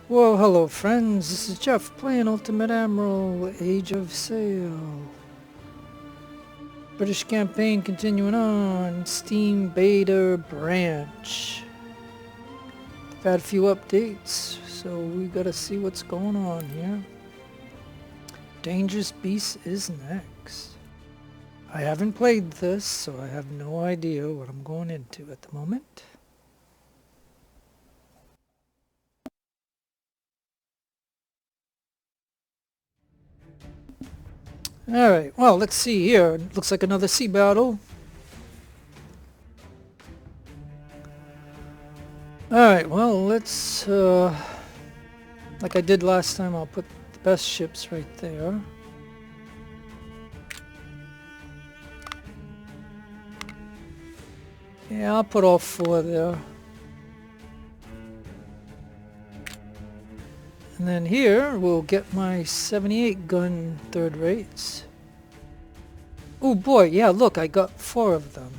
Well, hello friends, this is Jeff playing Ultimate Admiral, Age of Sail. British campaign continuing on, Steam Beta Branch. I've had a few updates, so we gotta see what's going on here. Dangerous Beast is next. I haven't played this, so I have no idea what I'm going into at the moment. Alright, well, let's see here. Looks like another sea battle. Alright, well, let's, like I did last time, I'll put the best ships right there. Yeah, I'll put all four there. And then here, we'll get my 78 gun third rates. Oh boy, yeah, look, I got four of them.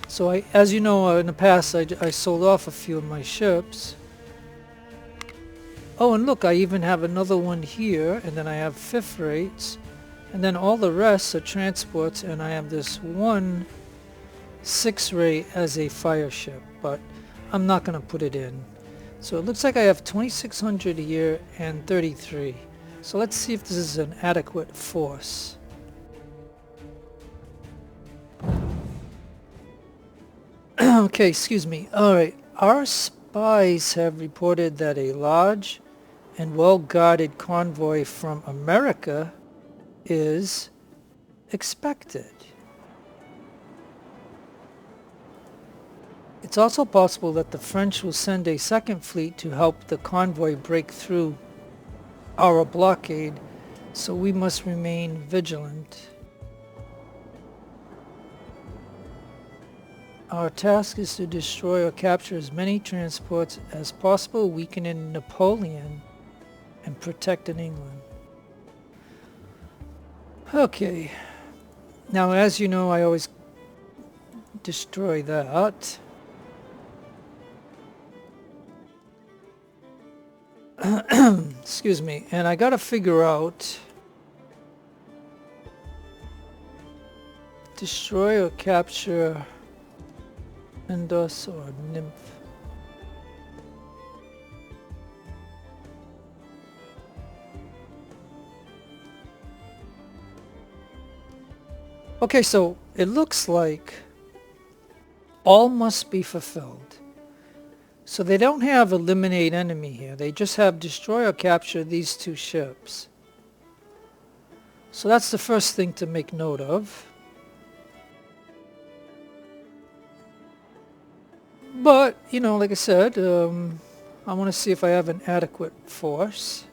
So as you know, in the past, I sold off a few of my ships. Oh, and look, I even have another one here, and then I have fifth rates. And then all the rest are transports, and I have this one 6 rate as a fire ship, but I'm not going to put it in. So it looks like I have 2,600 a year and 33. So let's see if this is an adequate force. Okay, excuse me. Alright, our spies have reported that a large and well-guarded convoy from America is expected. It's also possible that the French will send a second fleet to help the convoy break through our blockade, so we must remain vigilant. Our task is to destroy or capture as many transports as possible, weakening Napoleon and protecting England. Okay, now as you know, I always destroy that. Excuse me, and I gotta figure out destroy or capture Indus or Nymph. Okay, so it looks like all must be fulfilled. So they don't have eliminate enemy here. They just have destroy or capture these two ships. So that's the first thing to make note of. But, you know, like I said, I want to see if I have an adequate force.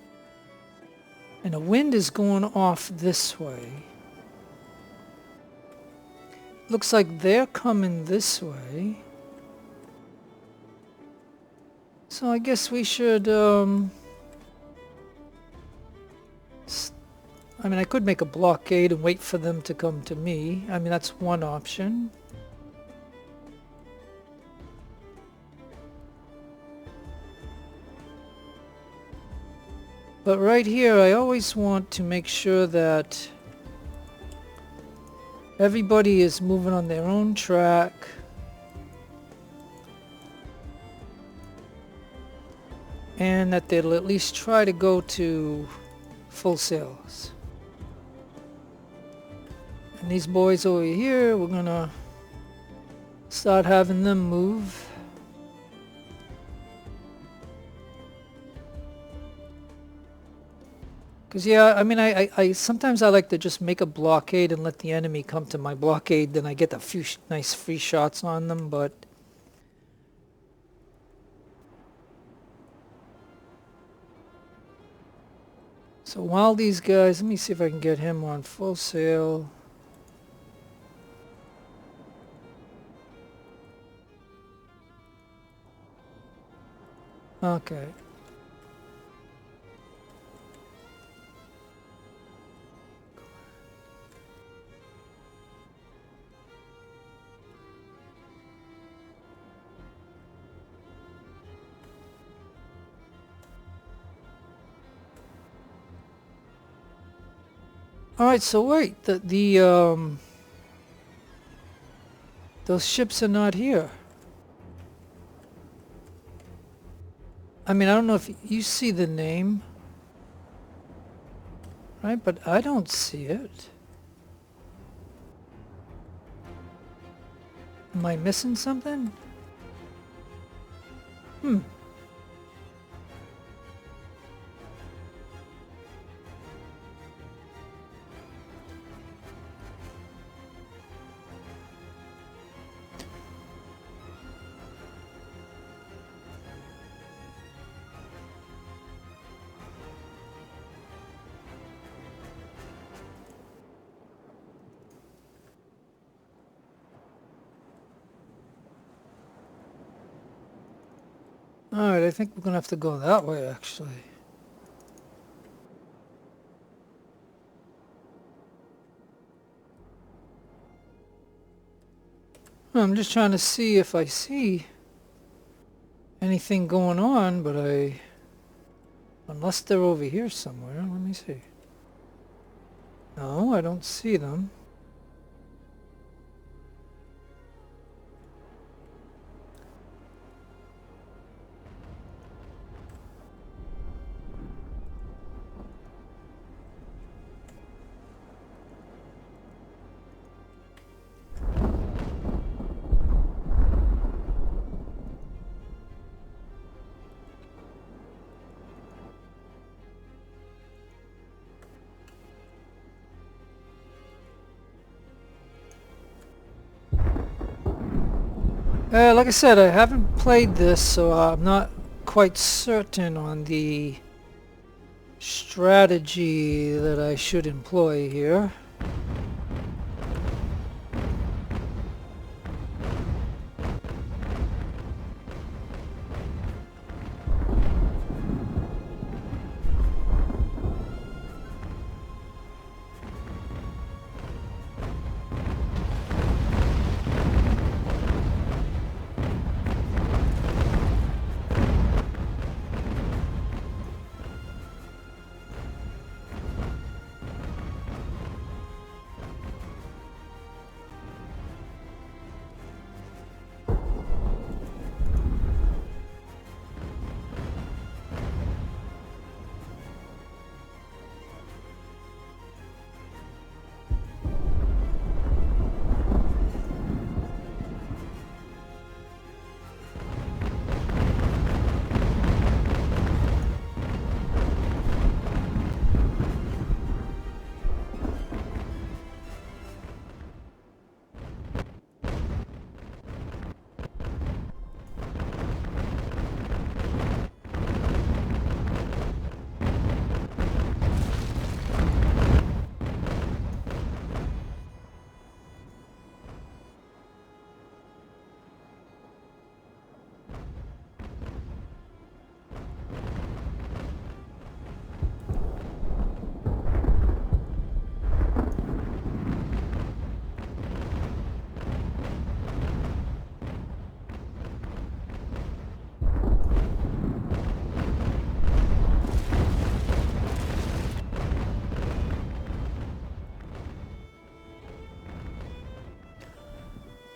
And the wind is going off this way. Looks like they're coming this way. So I guess we should, I mean, I could make a blockade and wait for them to come to me. I mean, that's one option. But right here, I always want to make sure that everybody is moving on their own track. And that they'll at least try to go to full sails. And these boys over here, we're gonna start having them move. Because yeah, I mean, I sometimes I like to just make a blockade and let the enemy come to my blockade, then I get a few nice free shots on them, but so while these guys, let me see if I can get him on full sail. Okay. Alright, so wait, those ships are not here. I mean, I don't know if you see the name, right? But I don't see it. Am I missing something? Hmm. Alright, I think we're gonna have to go that way, actually. I'm just trying to see if I see anything going on, but unless they're over here somewhere, let me see. No, I don't see them. Like I said, I haven't played this, so I'm not quite certain on the strategy that I should employ here.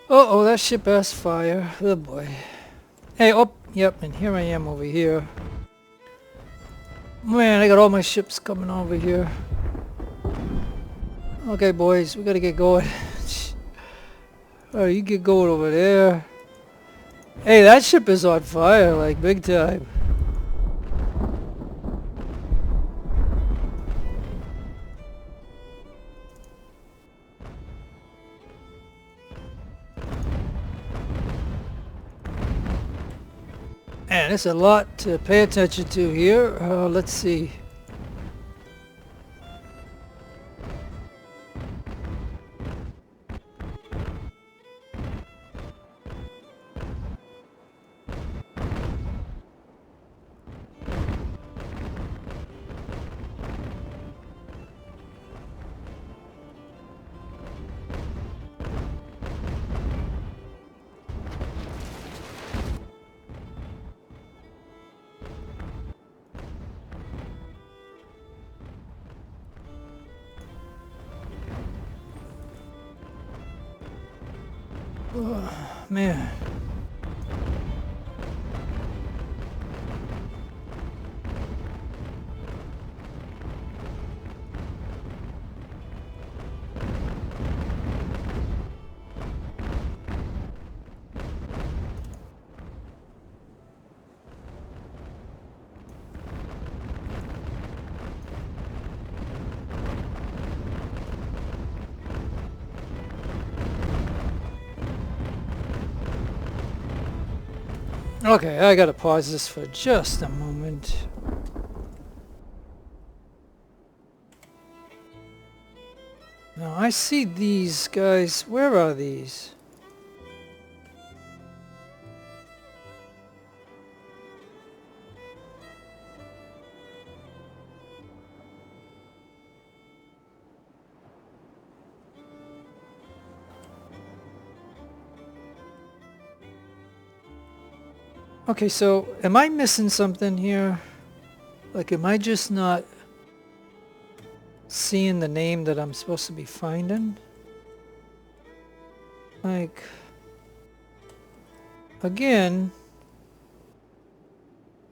Uh-oh, that ship has fire. Oh boy. Hey, oh, yep, and here I am over here. Man, I got all my ships coming over here. Okay, boys, we gotta get going. Alright, you get going over there. Hey, that ship is on fire, like, big time. Man, there's a lot to pay attention to here. Let's see. Oh, man. Okay, I gotta pause this for just a moment. Now I see these guys. Where are these? Okay, so am I missing something here? Like, am I just not seeing the name that I'm supposed to be finding? Like, again,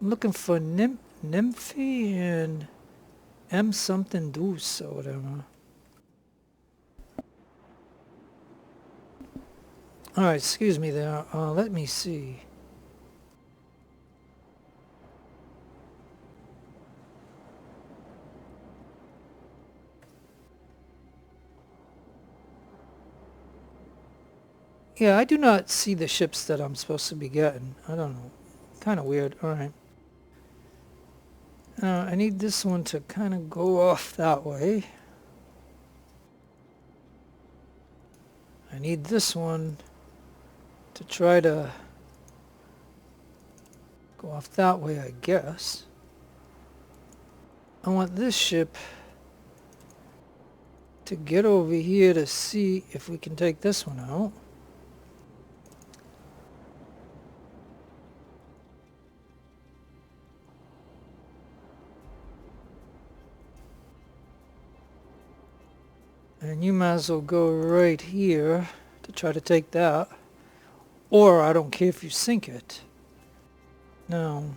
I'm looking for Nymphy and M something Deuce or whatever. Alright, excuse me there. Let me see. Yeah, I do not see the ships that I'm supposed to be getting. I don't know. Kind of weird. Alright. I need this one to kind of go off that way. I need this one to try to go off that way, I guess. I want this ship to get over here to see if we can take this one out. And you might as well go right here to try to take that. Or I don't care if you sink it. No.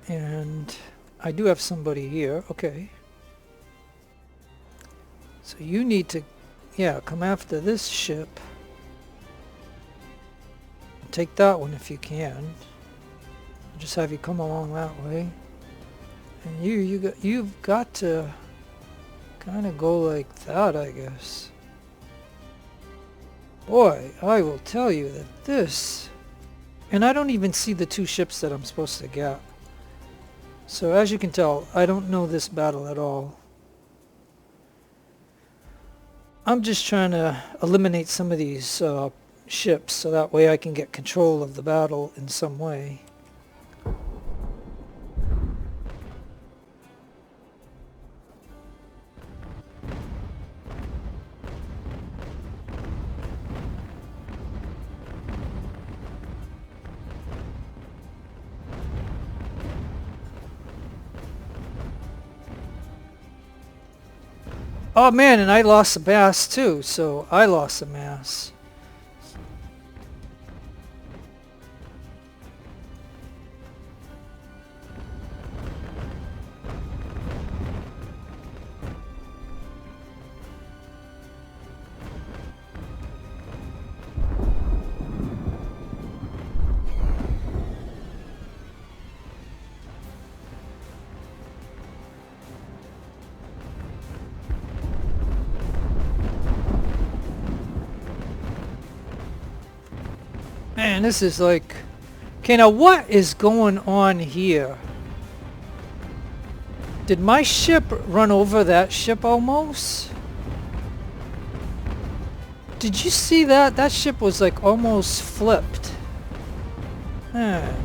And I do have somebody here. Okay. So you need to, yeah, come after this ship. Take that one if you can. I'll just have you come along that way. And you've got to kind of go like that, I guess. Boy, I will tell you that this... And I don't even see the two ships that I'm supposed to get. So as you can tell, I don't know this battle at all. I'm just trying to eliminate some of these ships so that way I can get control of the battle in some way. Oh man, and I lost a mass too, so I lost a mass. Man, this is like... Okay, now what is going on here? Did my ship run over that ship almost? Did you see that? That ship was like almost flipped. Man.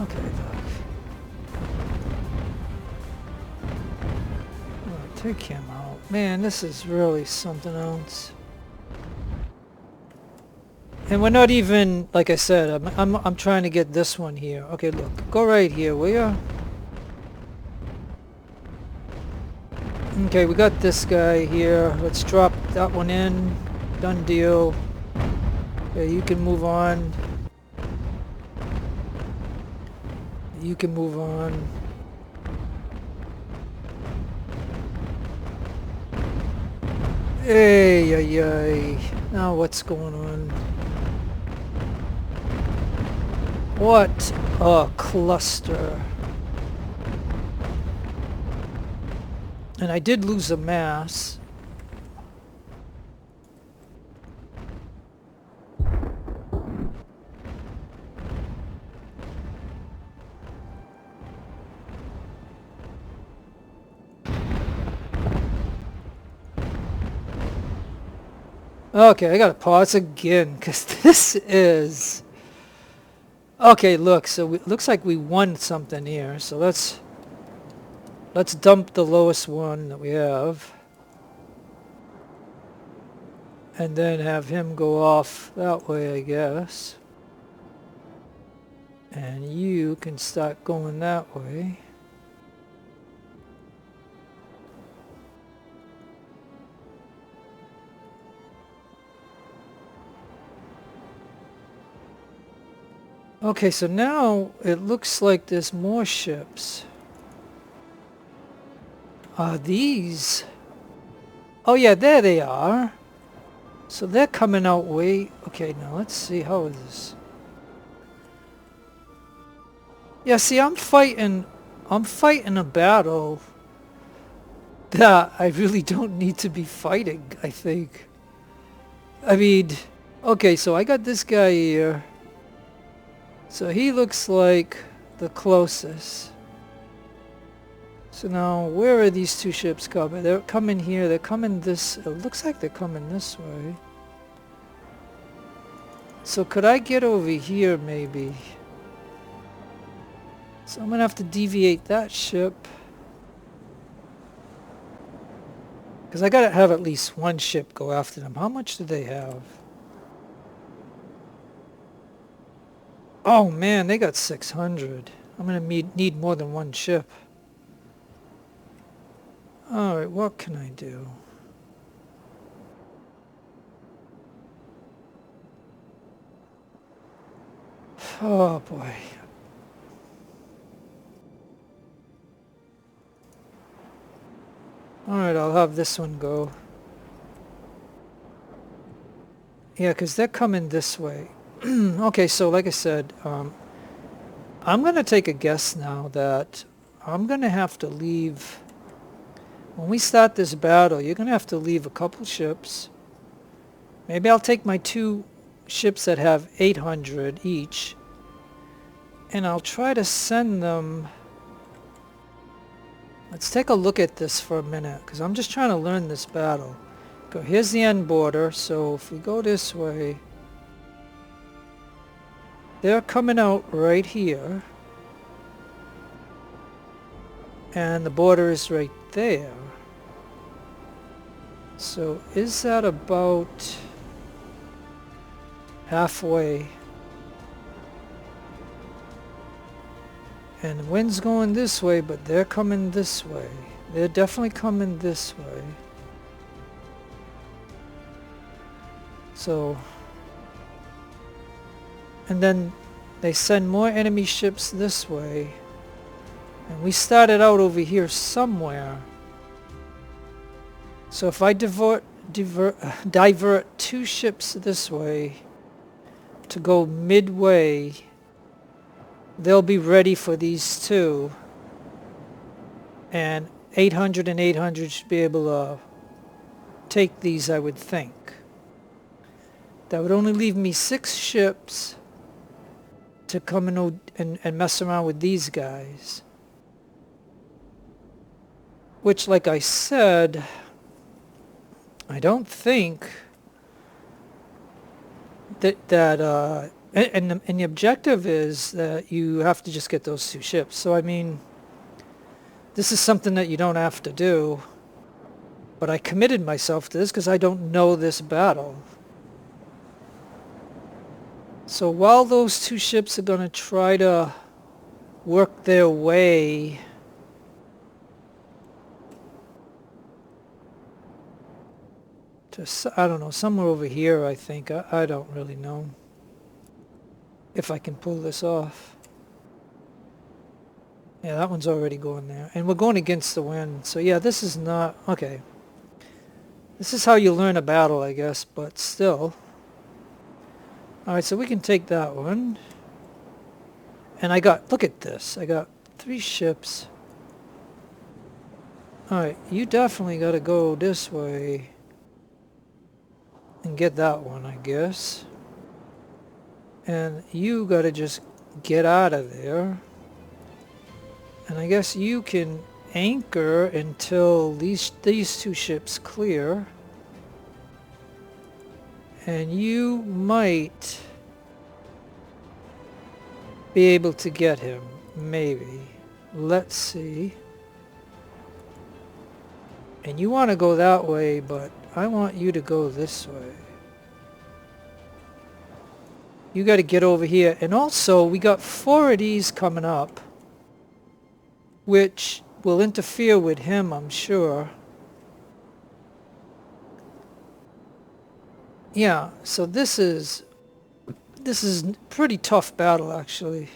Okay, Doc. Take him out. Man, this is really something else. And we're not even, like I said, I'm trying to get this one here. Okay, look, go right here, will ya? Okay, we got this guy here. Let's drop that one in. Done deal. Okay, you can move on. You can move on. Hey, ay, ay. Now what's going on? What a cluster. And I did lose a mass. Okay, I gotta pause again because this is... Okay, look, so it looks like we won something here. So let's dump the lowest one that we have. And then have him go off that way, I guess. And you can start going that way. Okay, so now it looks like there's more ships. These? Oh yeah, there they are. So they're coming out way... Okay, now let's see, how is this? Yeah, see, I'm fighting a battle that I really don't need to be fighting, I think. I mean, okay, so I got this guy here. So he looks like the closest. So now, where are these two ships coming? They're coming here, they're coming this... It looks like they're coming this way. So could I get over here, maybe? So I'm gonna have to deviate that ship. Because I gotta have at least one ship go after them. How much do they have? Oh man, they got 600. I'm gonna need more than one ship. Alright, what can I do? Oh boy. Alright, I'll have this one go. Yeah, because they're coming this way. Okay, so like I said, I'm going to take a guess now that I'm going to have to leave... When we start this battle, you're going to have to leave a couple ships. Maybe I'll take my two ships that have 800 each. And I'll try to send them... Let's take a look at this for a minute, because I'm just trying to learn this battle. Go, here's the end border, so if we go this way... They're coming out right here. And the border is right there. So is that about halfway? And the wind's going this way, but they're coming this way. They're definitely coming this way. So... And then they send more enemy ships this way. And we started out over here somewhere. So if I divert two ships this way to go midway, they'll be ready for these two. And 800 and 800 should be able to take these, I would think. That would only leave me 6 ships to come and mess around with these guys. Which, like I said, I don't think that and the objective is that you have to just get those 2 ships. So I mean, this is something that you don't have to do. But I committed myself to this because I don't know this battle. So while those two ships are going to try to work their way to, I don't know, somewhere over here, I think. I don't really know if I can pull this off. Yeah, that one's already going there. And we're going against the wind. So yeah, this is not... Okay. This is how you learn a battle, I guess, but still. Alright, so we can take that one. And I got... Look at this. I got 3 ships. Alright, you definitely got to go this way. And get that one, I guess. And you got to just get out of there. And I guess you can anchor until these 2 ships clear. And you might be able to get him. Maybe. Let's see. And you want to go that way, but I want you to go this way. You got to get over here. And also, we got 4 of these coming up, which will interfere with him, I'm sure. Yeah, so this is pretty tough battle, actually.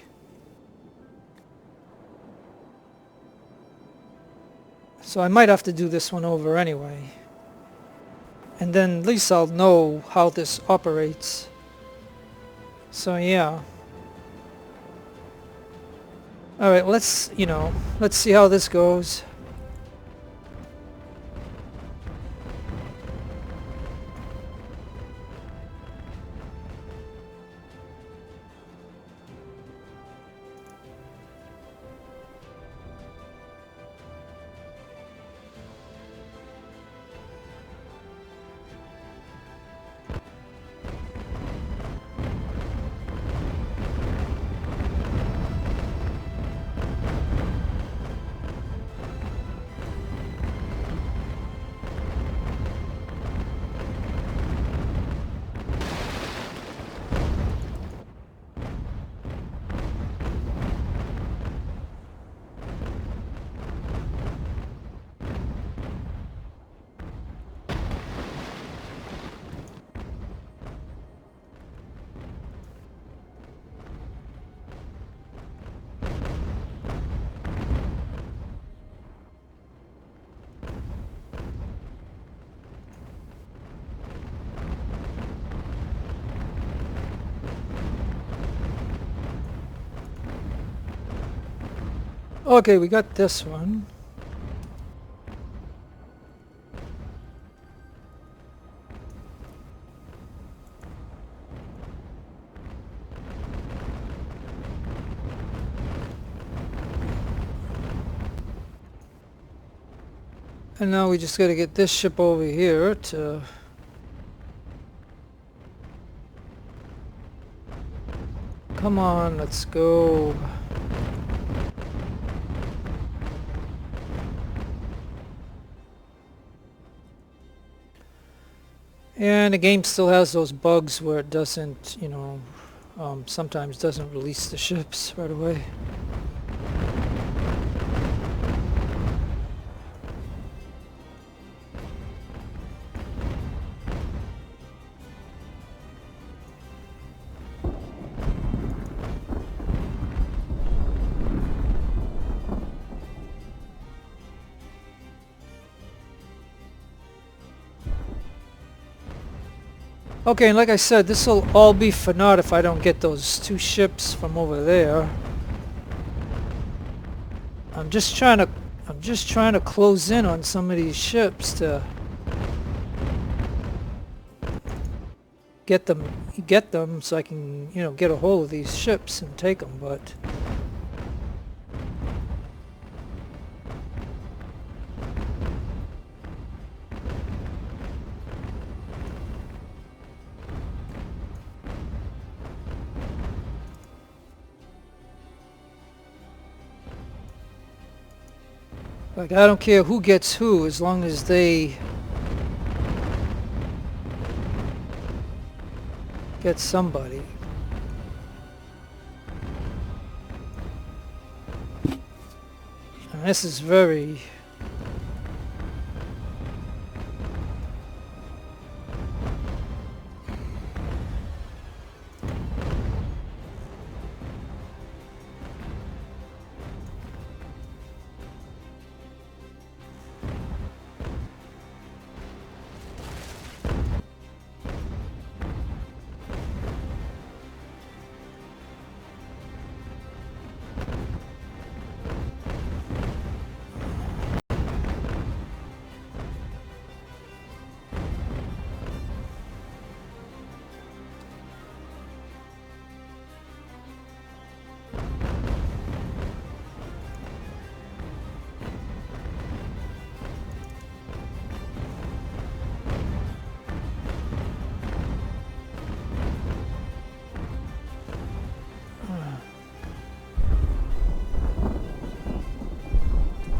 So I might have to do this one over anyway. And then at least I'll know how this operates. So yeah. Alright, let's see how this goes. Okay, we got this one. And now we just got to get this ship over here to... Come on, let's go. And the game still has those bugs where it doesn't, sometimes doesn't release the ships right away. Okay, and like I said, this will all be for naught if I don't get those 2 ships from over there. I'm just trying to close in on some of these ships to get them so I can, get a hold of these ships and take them, but like, I don't care who gets who, as long as they get somebody. And this is very...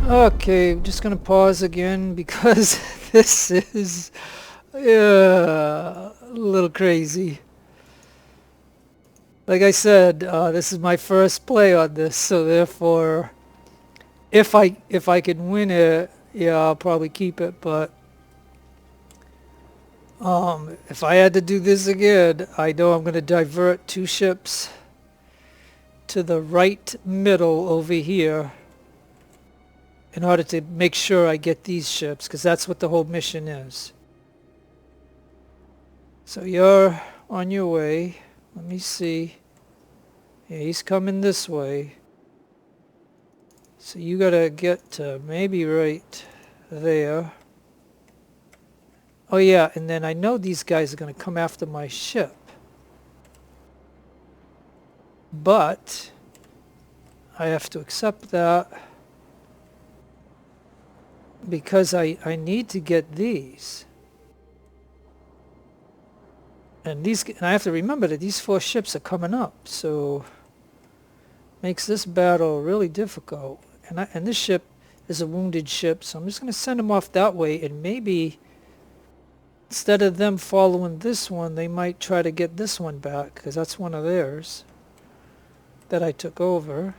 Okay, I'm just gonna pause again because this is a little crazy. Like I said, this is my first play on this, so therefore, if I can win it, yeah, I'll probably keep it. But if I had to do this again, I know I'm gonna divert 2 ships to the right middle over here, in order to make sure I get these ships, because that's what the whole mission is. So you're on your way. Let me see. Yeah, he's coming this way. So you gotta get to maybe right there. Oh yeah, and then I know these guys are gonna come after my ship. But I have to accept that, because I need to get these. And I have to remember that these 4 ships are coming up, so makes this battle really difficult. And this ship is a wounded ship, so I'm just going to send them off that way, and maybe instead of them following this one, they might try to get this one back, because that's one of theirs that I took over.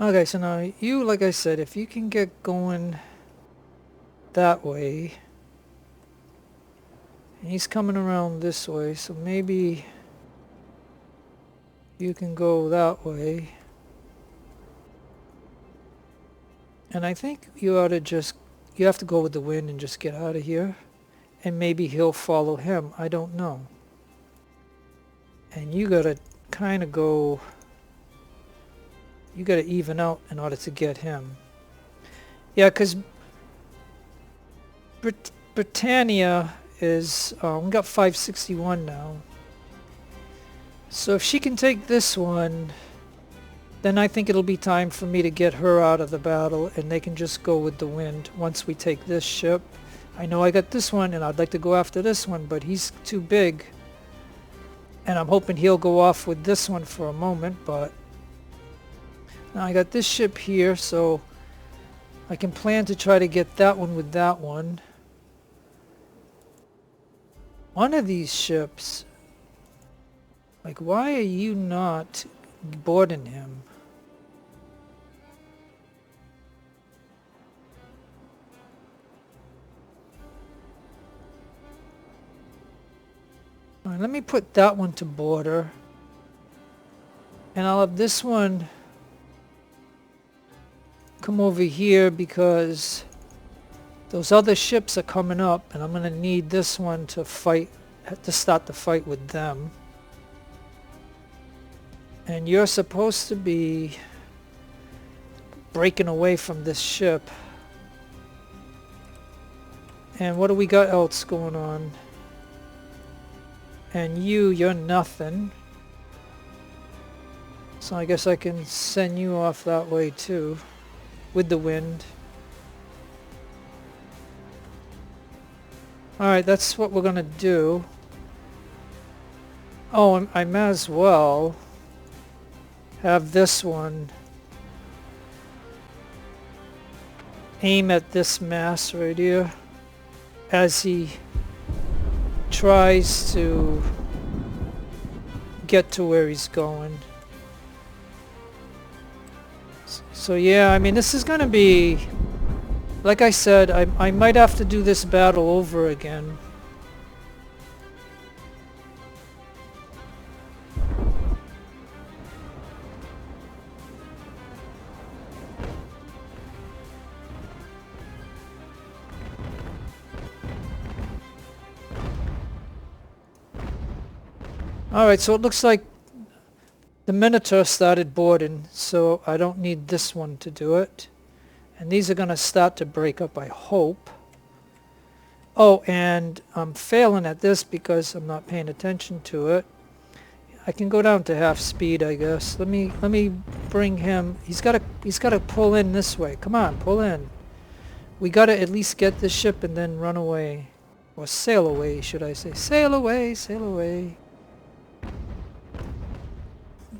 Okay, so now you, like I said, if you can get going that way, and he's coming around this way, so maybe you can go that way. And I think you ought to just, you have to go with the wind and just get out of here, and maybe he'll follow him, I don't know. And you gotta kind of go, you gotta even out in order to get him. Yeah, because Britannia is, we got 561 now. So if she can take this one, then I think it'll be time for me to get her out of the battle, and they can just go with the wind once we take this ship. I know I got this one, and I'd like to go after this one, but he's too big. And I'm hoping he'll go off with this one for a moment, but now I got this ship here, so I can plan to try to get that one with that one. One of these ships, like, why are you not boarding him? All right, let me put that one to border, and I'll have this one come over here, because those other ships are coming up, and I'm going to need this one to fight, to start the fight with them. And you're supposed to be breaking away from this ship. And what do we got else going on? And you're nothing. So I guess I can send you off that way too, with the wind. Alright, that's what we're gonna do. Oh, I might as well have this one aim at this mass right here as he tries to get to where he's going. So yeah, I mean, this is gonna be, like I said, I might have to do this battle over again. Alright, so it looks like the Minotaur started boarding, so I don't need this one to do it. And these are going to start to break up, I hope. Oh, and I'm failing at this because I'm not paying attention to it. I can go down to half speed, I guess. Let me bring him. He's got to pull in this way. Come on, pull in. We got to at least get the ship and then run away. Or sail away, should I say. Sail away, sail away.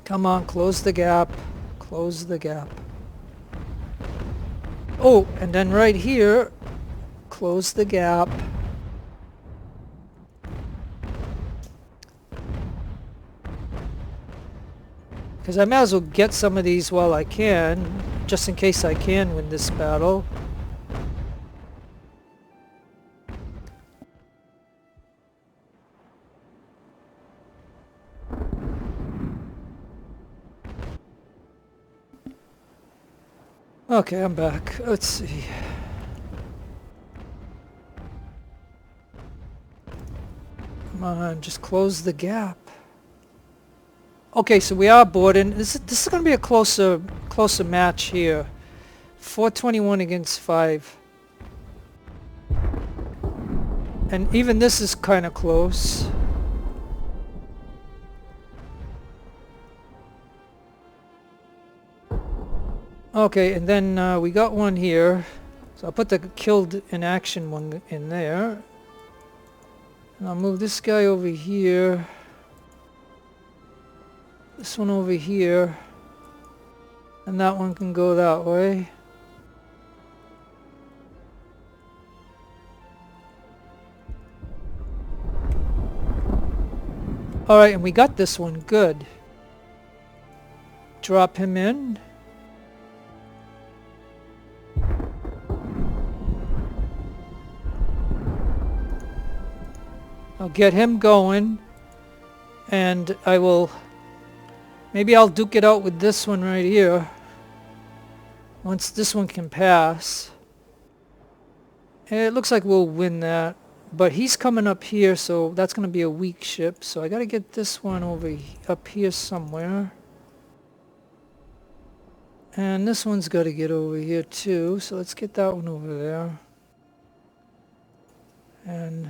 Come on, close the gap. Close the gap. Oh, and then right here, close the gap. Because I might as well get some of these while I can, just in case I can win this battle. Okay, I'm back. Let's see. Come on, just close the gap. Okay, so we are boarding. This is going to be a closer match here. 421 against 5. And even this is kind of close. Okay, and then we got one here. So I'll put the killed in action one in there. And I'll move this guy over here. This one over here. And that one can go that way. Alright, and we got this one. Good. Drop him in. I'll get him going, and I will, maybe I'll duke it out with this one right here, once this one can pass. And it looks like we'll win that, but he's coming up here, so that's going to be a weak ship, so I got to get this one over up here somewhere. And this one's got to get over here too, so let's get that one over there. And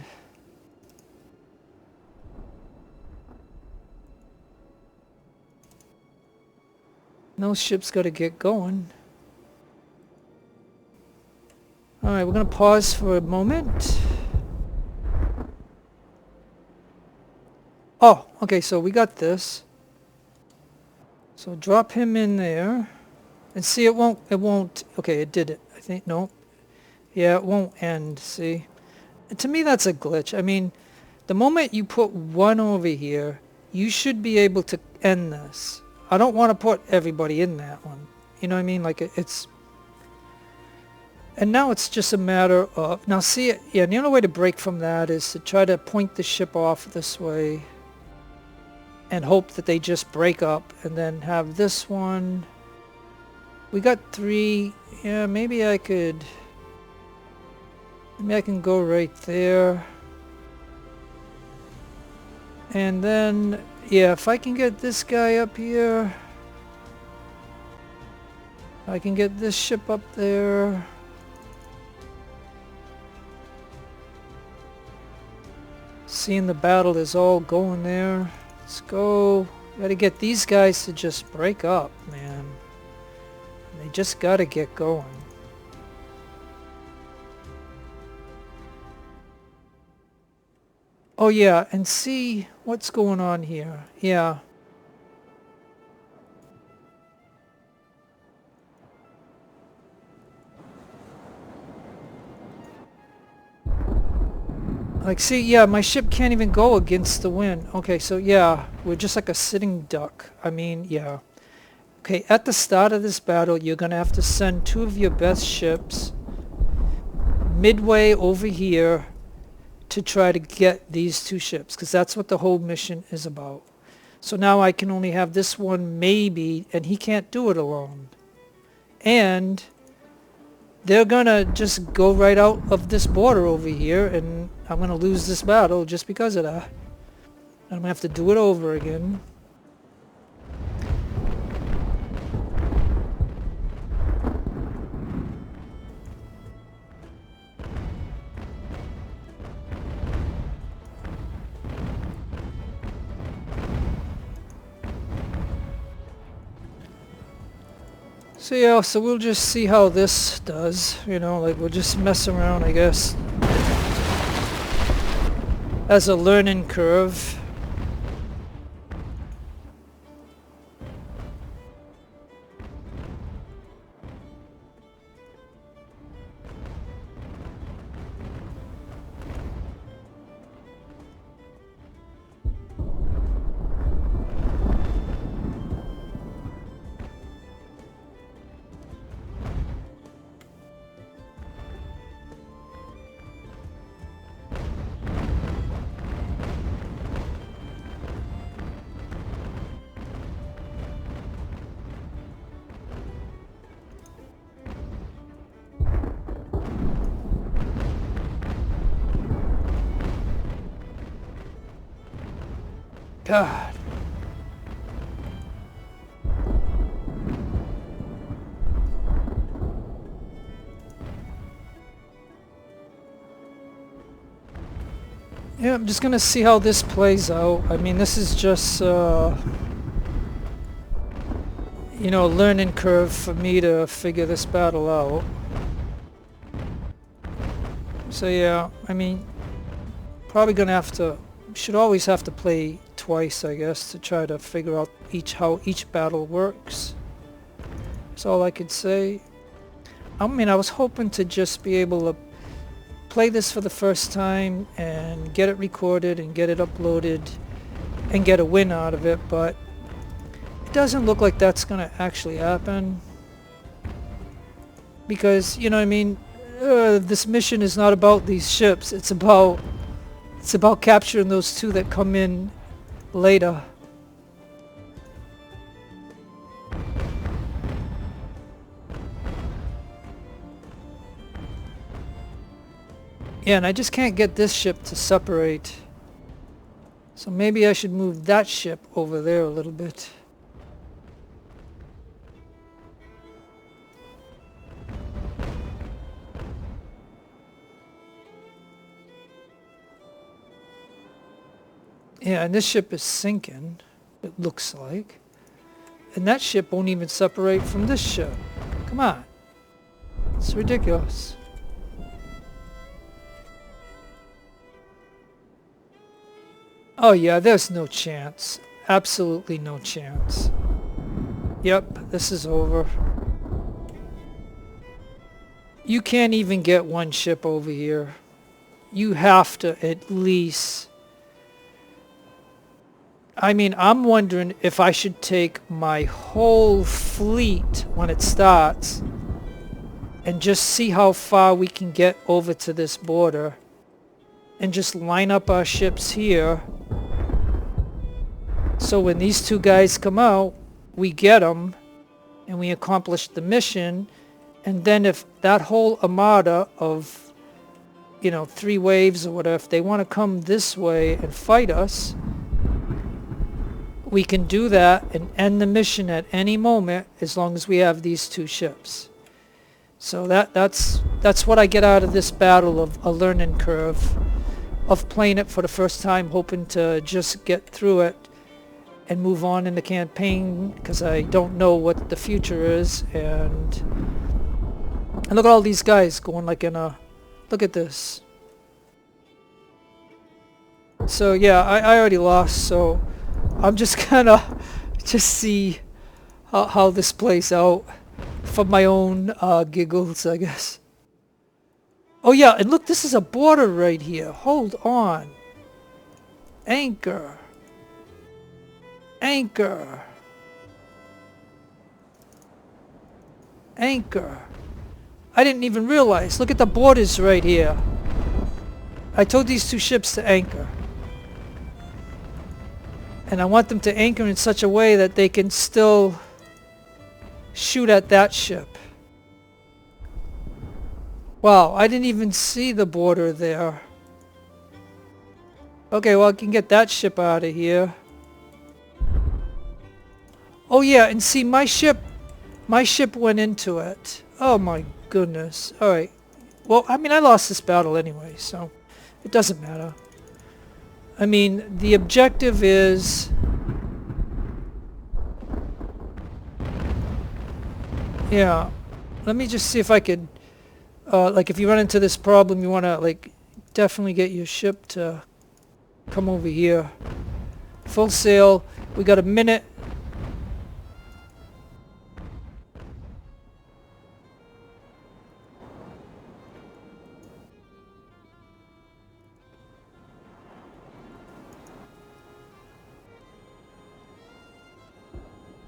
no ship's got to get going. Alright, we're going to pause for a moment. Oh, okay, so we got this. So drop him in there. And see, it won't, okay, it did it. I think, no. Yeah, it won't end, see. And to me, that's a glitch. I mean, the moment you put one over here, you should be able to end this. I don't want to put everybody in that one. You know what I mean? Like, it's... And now it's just a matter of... Now, see, yeah, the only way to break from that is to try to point the ship off this way and hope that they just break up, and then have this one... We got 3... Yeah, maybe I could... Maybe I can go right there. And then... Yeah, if I can get this guy up here, I can get this ship up there. Seeing the battle is all going there. Let's go. Gotta get these guys to just break up, man. They just gotta get going. Oh yeah, and see what's going on here. Yeah. Like, see, yeah, my ship can't even go against the wind. Okay, so yeah, we're just like a sitting duck. I mean, yeah. Okay, at the start of this battle, you're gonna have to send 2 of your best ships midway over here to try to get these 2 ships, because that's what the whole mission is about. So now I can only have this one maybe, and he can't do it alone. And they're gonna just go right out of this border over here, and I'm gonna lose this battle just because of that. I'm gonna have to do it over again. So yeah, so we'll just see how this does, you know, like we'll just mess around, I guess, as a learning curve. God. Yeah, I'm just gonna see how this plays out. I mean, this is just, you know, a learning curve for me to figure this battle out. So yeah, I mean, probably gonna have to, should always have to play twice, I guess, to try to figure out how each battle works. That's all I could say. I mean, I was hoping to just be able to play this for the first time and get it recorded and get it uploaded and get a win out of it, but it doesn't look like that's gonna actually happen. Because, you know what I mean, this mission is not about these ships, it's about capturing those 2 that come in later. Yeah, and I just can't get this ship to separate. So maybe I should move that ship over there a little bit. Yeah, and this ship is sinking, it looks like. And that ship won't even separate from this ship. Come on. It's ridiculous. Oh yeah, there's no chance. Absolutely no chance. Yep, this is over. You can't even get 1 ship over here. You have to at least... I mean, I'm wondering if I should take my whole fleet when it starts and just see how far we can get over to this border and just line up our ships here. So when these 2 guys come out, we get them and we accomplish the mission. And then if that whole armada of, you know, 3 waves or whatever, if they want to come this way and fight us, we can do that and end the mission at any moment as long as we have these 2 ships. So that's what I get out of this battle, of a learning curve, of playing it for the first time, hoping to just get through it and move on in the campaign, because I don't know what the future is. And look at all these guys going like in a... Look at this. So yeah, I already lost, so I'm just gonna just see how this plays out for my own giggles, I guess. Oh yeah, and look, this is a border right here. Hold on. Anchor. Anchor. Anchor. I didn't even realize. Look at the borders right here. I told these two ships to anchor. And I want them to anchor in such a way that they can still shoot at that ship. Wow, I didn't even see the border there. Okay, well I can get that ship out of here. Oh yeah, and see my ship went into it. Oh my goodness. Alright. Well, I mean I lost this battle anyway, so it doesn't matter. I mean, the objective is... Yeah. Let me just see if I could... like if you run into this problem, you want to like definitely get your ship to come over here. Full sail. We got a minute.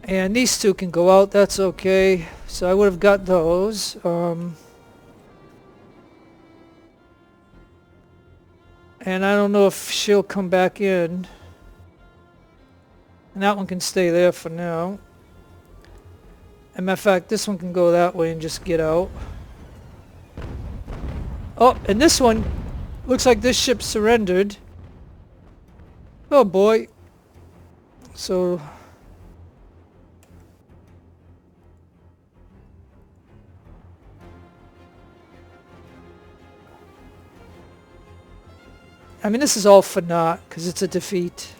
And these two can go out, that's okay. So I would have got those. And I don't know if she'll come back in. And that one can stay there for now. As a matter of fact, this one can go that way and just get out. Oh, and this one, looks like this ship surrendered. Oh boy. So... I mean, this is all for naught, because it's a defeat.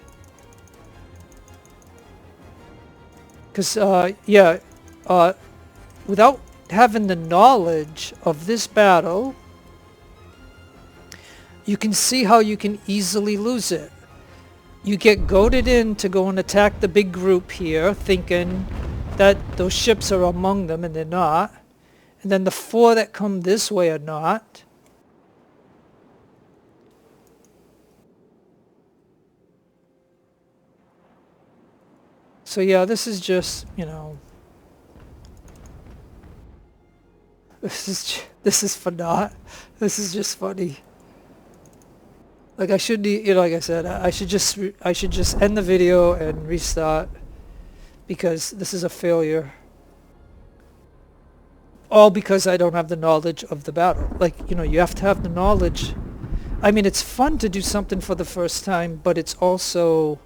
Because, yeah, without having the knowledge of this battle, you can see how you can easily lose it. You get goaded in to go and attack the big group here, thinking that those ships are among them, and they're not. And then the 4 that come this way are not. So yeah, this is just, you know, this is for naught. This is just funny. Like I should, you know, like I said, I should just end the video and restart because this is a failure. All because I don't have the knowledge of the battle. Like, you know, you have to have the knowledge. I mean, it's fun to do something for the first time, but it's also...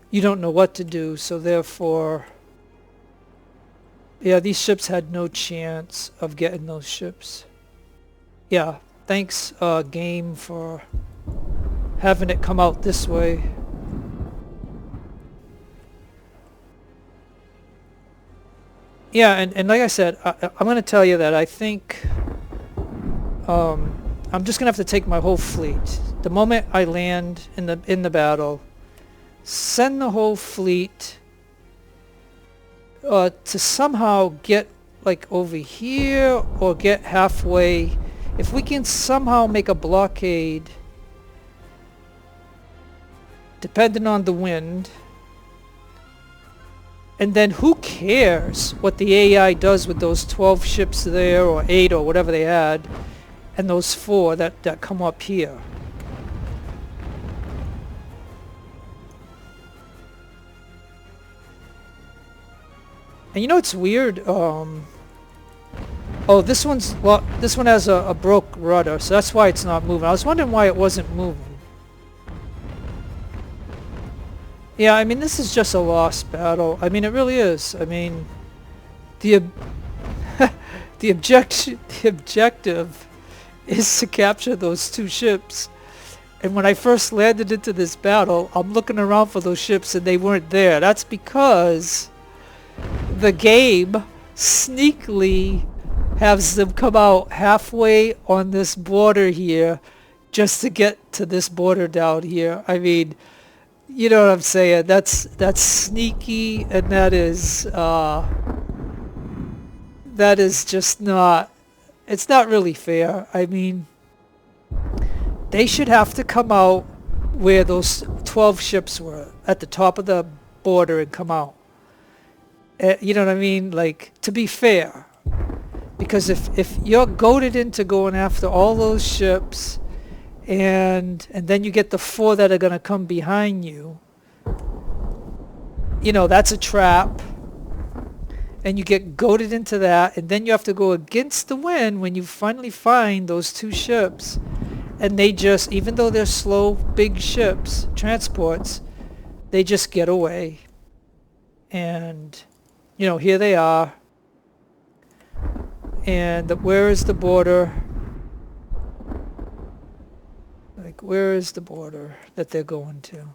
you don't know what to do, so therefore... yeah, these ships had no chance of getting those ships. Yeah, thanks, game, for having it come out this way. Yeah, and like I said, I'm going to tell you that I think... I'm just going to have to take my whole fleet. The moment I land in the battle... send the whole fleet to somehow get like over here or get halfway. If we can somehow make a blockade depending on the wind, and then who cares what the AI does with those 12 ships there, or 8 or whatever they had, and those 4 that come up here. And you know what's weird? Oh, this one has a broke rudder, so that's why it's not moving. I was wondering why it wasn't moving. Yeah, I mean, this is just a lost battle. I mean, it really is. I mean, the objective is to capture those 2 ships. And when I first landed into this battle, I'm looking around for those ships and they weren't there. That's because the game sneakily has them come out halfway on this border here just to get to this border down here. I mean, you know what I'm saying? That's sneaky, and that is just not It's not really fair. I mean, they should have to come out where those 12 ships were, at the top of the border, and come out. You know what I mean? Like, to be fair. Because if you're goaded into going after all those ships, and then you get the 4 that are going to come behind you, you know, that's a trap. And you get goaded into that, and then you have to go against the wind when you finally find those 2 ships. And they just, even though they're slow, big ships, transports, they just get away. And, you know, here they are. And where is the border? Like, where is the border that they're going to?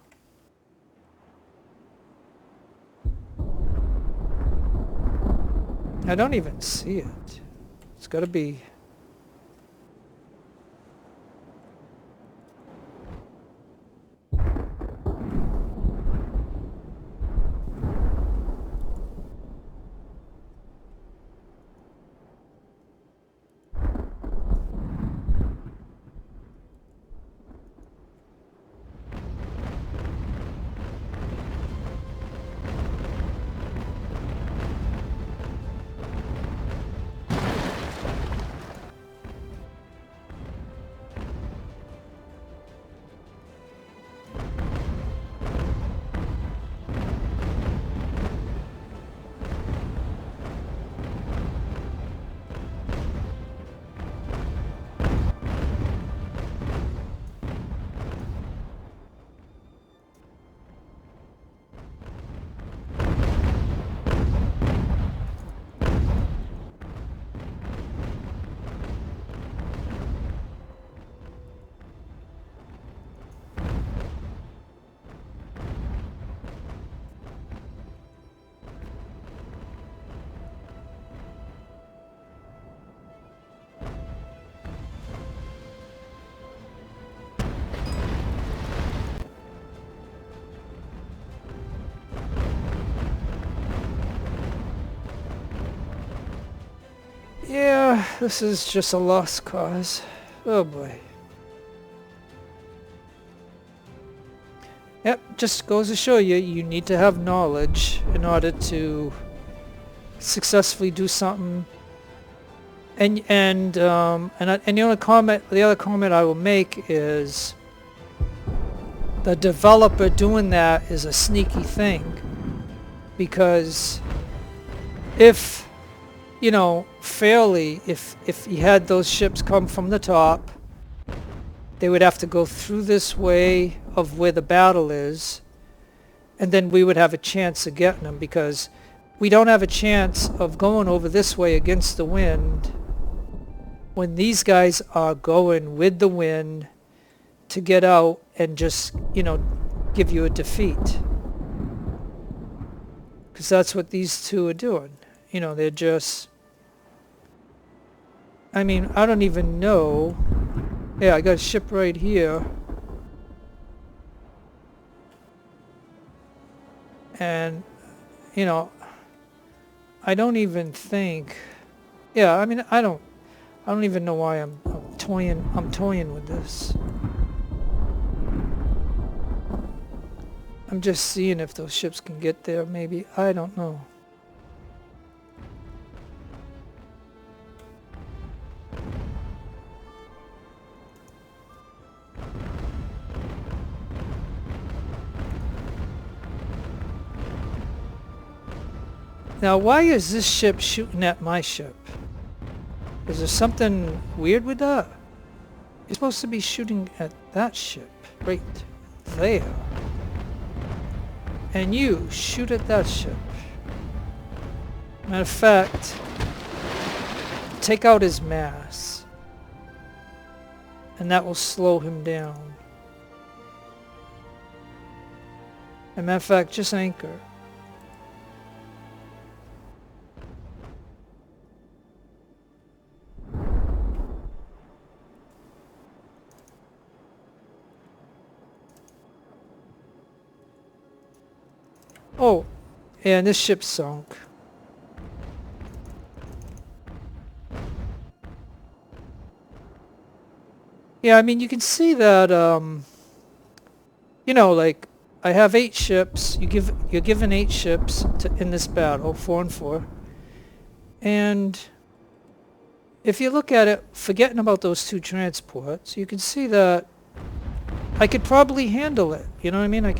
I don't even see it. It's got to be... Yeah, this is just a lost cause. Oh boy. Yep, just goes to show you, you need to have knowledge in order to successfully do something. And the other comment I will make is the developer doing that is a sneaky thing, because if, you know, fairly, if you had those ships come from the top, they would have to go through this way of where the battle is, and then we would have a chance of getting them, because we don't have a chance of going over this way against the wind when these guys are going with the wind to get out and just, you know, give you a defeat. Because that's what these 2 are doing. You know, they're just... I mean, I don't even know. Yeah, I got a ship right here. And, you know, I don't even think... Yeah, I mean, I don't even know why I'm toying with this. I'm just seeing if those ships can get there, maybe. I don't know. Now, why is this ship shooting at my ship? Is there something weird with that? You're supposed to be shooting at that ship right there. And you shoot at that ship. Matter of fact, take out his mass. And that will slow him down. And matter of fact, just anchor. Oh, and this ship sunk. Yeah, I mean, you can see that, you know, like, I have 8 ships. You're given 8 ships in this battle, 4 and 4. And if you look at it, forgetting about those 2 transports, you can see that I could probably handle it. You know what I mean? I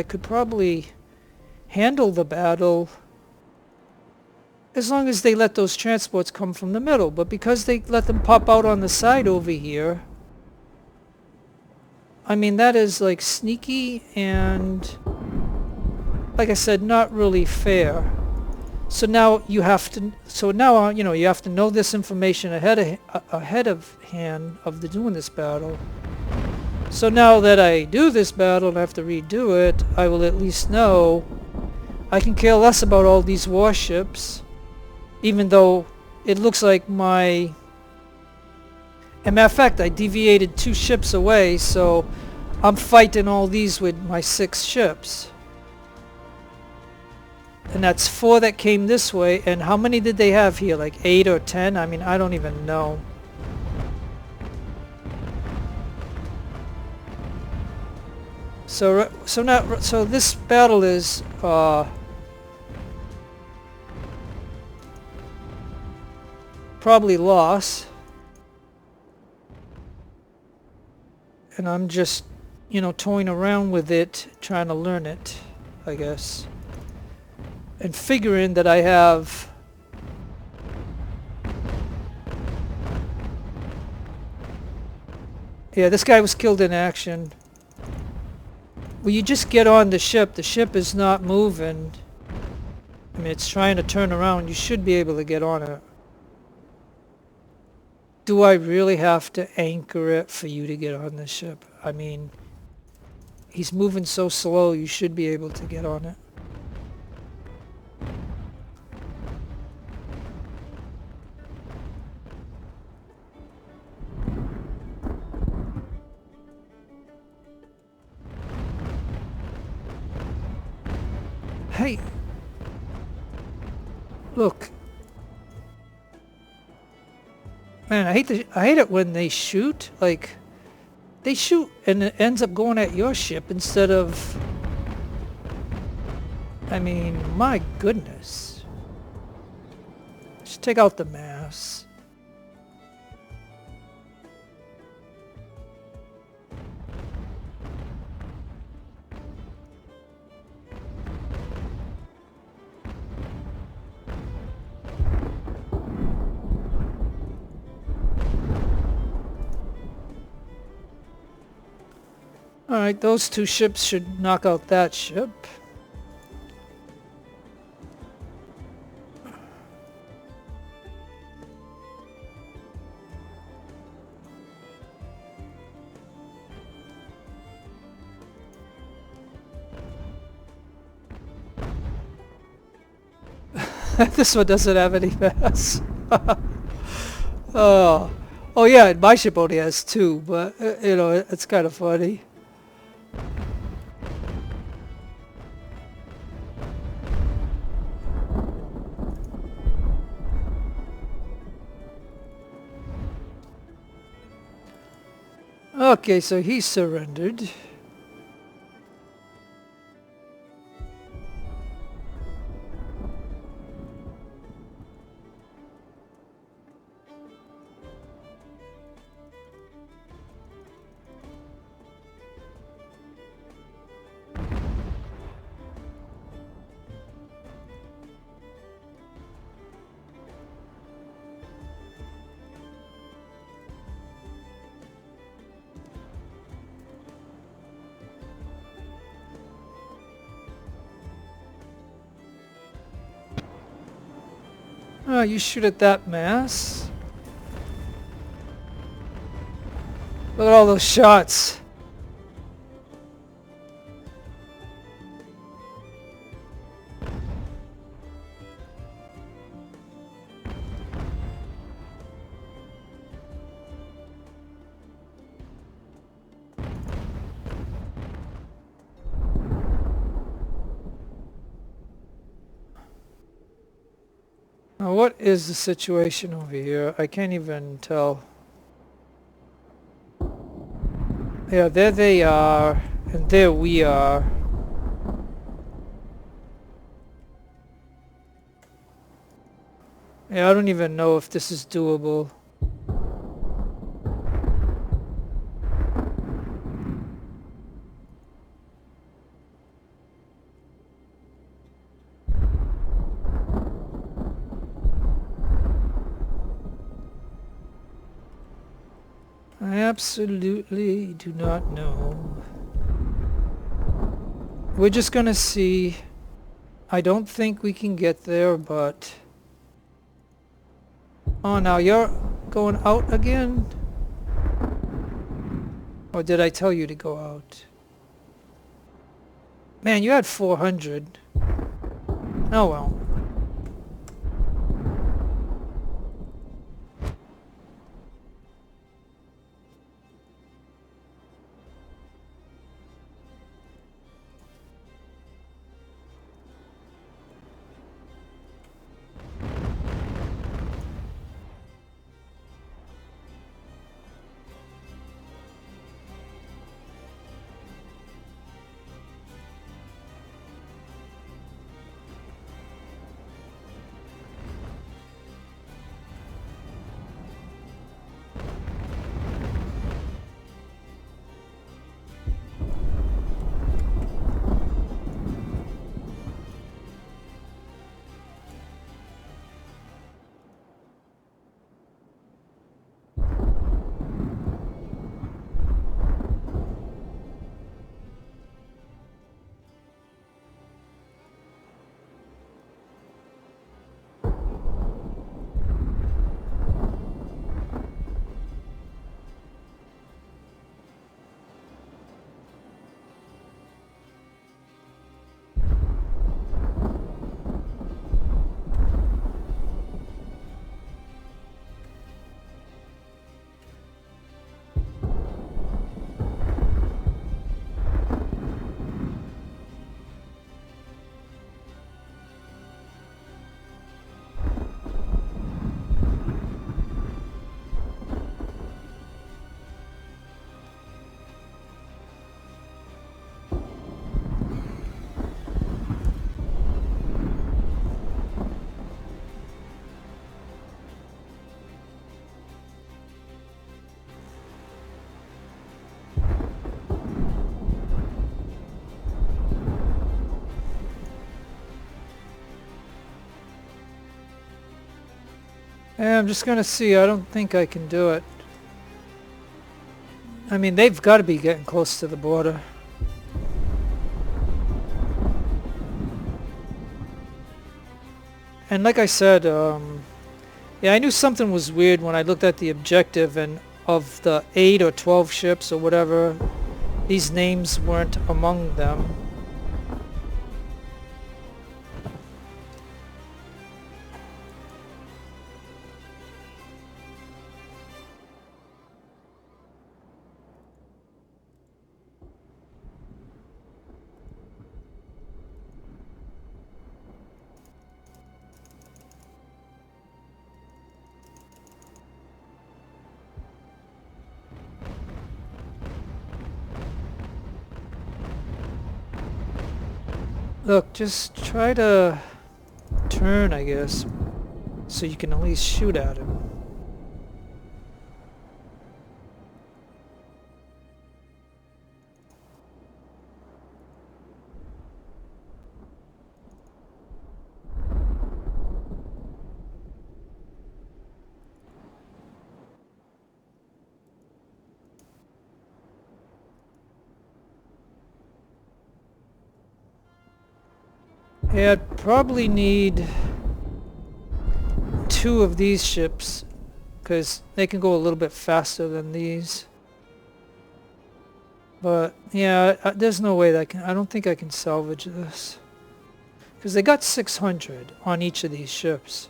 could probably handle the battle as long as they let those transports come from the middle. But because they let them pop out on the side over here, I mean, that is like sneaky and, like I said, not really fair. So now you have to, you know, you have to know this information ahead of hand of doing this battle. So now that I do this battle and I have to redo it, I will at least know I can care less about all these warships, even though it looks like my... As a matter of fact, I deviated 2 ships away, so I'm fighting all these with my 6 ships. And that's 4 that came this way, and how many did they have here? Like 8 or 10? I mean, I don't even know. So this battle is probably lost, and I'm just, you know, toying around with it, trying to learn it, I guess, and figuring that I have yeah, this guy was killed in action. Well, you just get on the ship is not moving. I mean, it's trying to turn around. You should be able to get on it. Do I really have to anchor it for you to get on the ship? I mean, he's moving so slow, you should be able to get on it. Hey! Look. Man, I hate it when they shoot. Like, they shoot and it ends up going at your ship instead of... I mean, my goodness. Just take out the mass. Alright, those 2 ships should knock out that ship. This one doesn't have any mass. Oh. Oh yeah, my ship only has 2, but, you know, it's kind of funny. Okay, so he surrendered. Oh, you shoot at that mass. Look at all those shots. Now, what is the situation over here? I can't even tell. Yeah, there they are, and there we are. Yeah, I don't even know if this is doable. I absolutely do not know. We're just gonna see. I don't think we can get there, but... Oh, now you're going out again? Or did I tell you to go out? Man, you had 400. Oh well. Yeah, I'm just gonna see. I don't think I can do it. I mean, they've got to be getting close to the border. And like I said, yeah, I knew something was weird when I looked at the objective, and of the 8 or 12 ships or whatever, these names weren't among them. Look, just try to turn, I guess, so you can at least shoot at him. Yeah, I'd probably need 2 of these ships, because they can go a little bit faster than these. But yeah, there's no way that I don't think I can salvage this. Because they got 600 on each of these ships.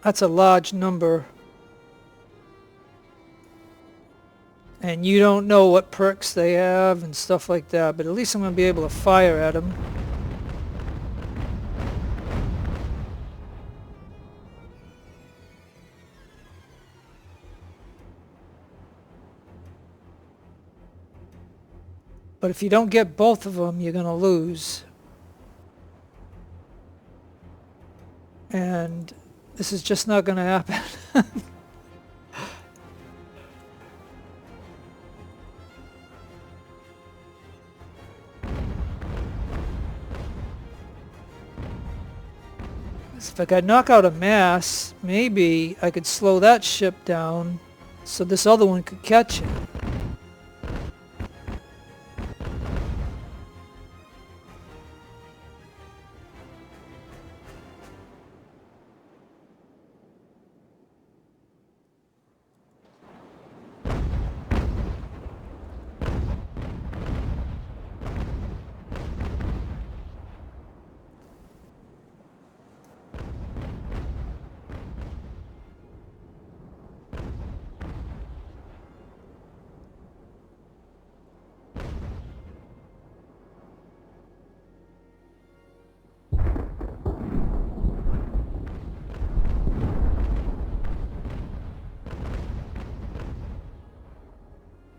That's a large number. And you don't know what perks they have and stuff like that, but at least I'm going to be able to fire at them. But if you don't get both of them, you're gonna lose. And this is just not gonna happen. If I could knock out a mass, maybe I could slow that ship down so this other one could catch it.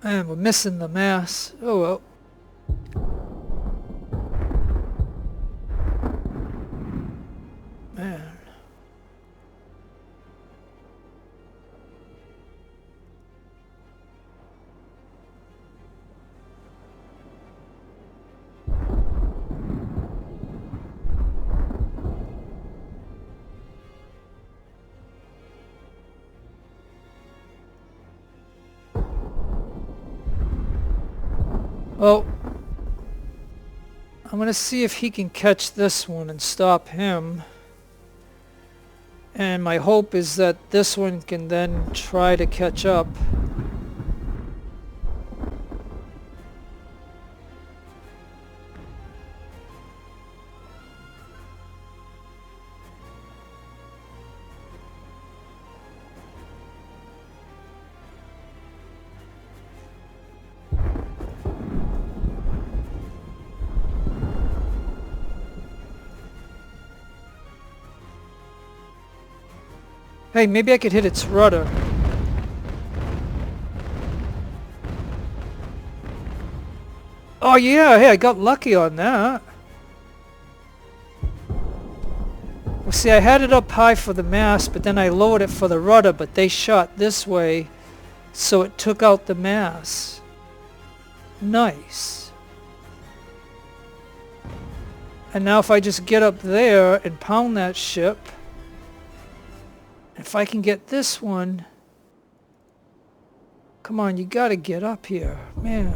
And we're missing the mass. Oh well. Man. Well, I'm gonna see if he can catch this one and stop him. And my hope is that this one can then try to catch up. Hey, maybe I could hit its rudder. Oh yeah, hey, I got lucky on that. Well, see, I had it up high for the mast, but then I lowered it for the rudder, but they shot this way, so it took out the mast. Nice. And now if I just get up there and pound that ship, if I can get this one, come on, you gotta get up here, man.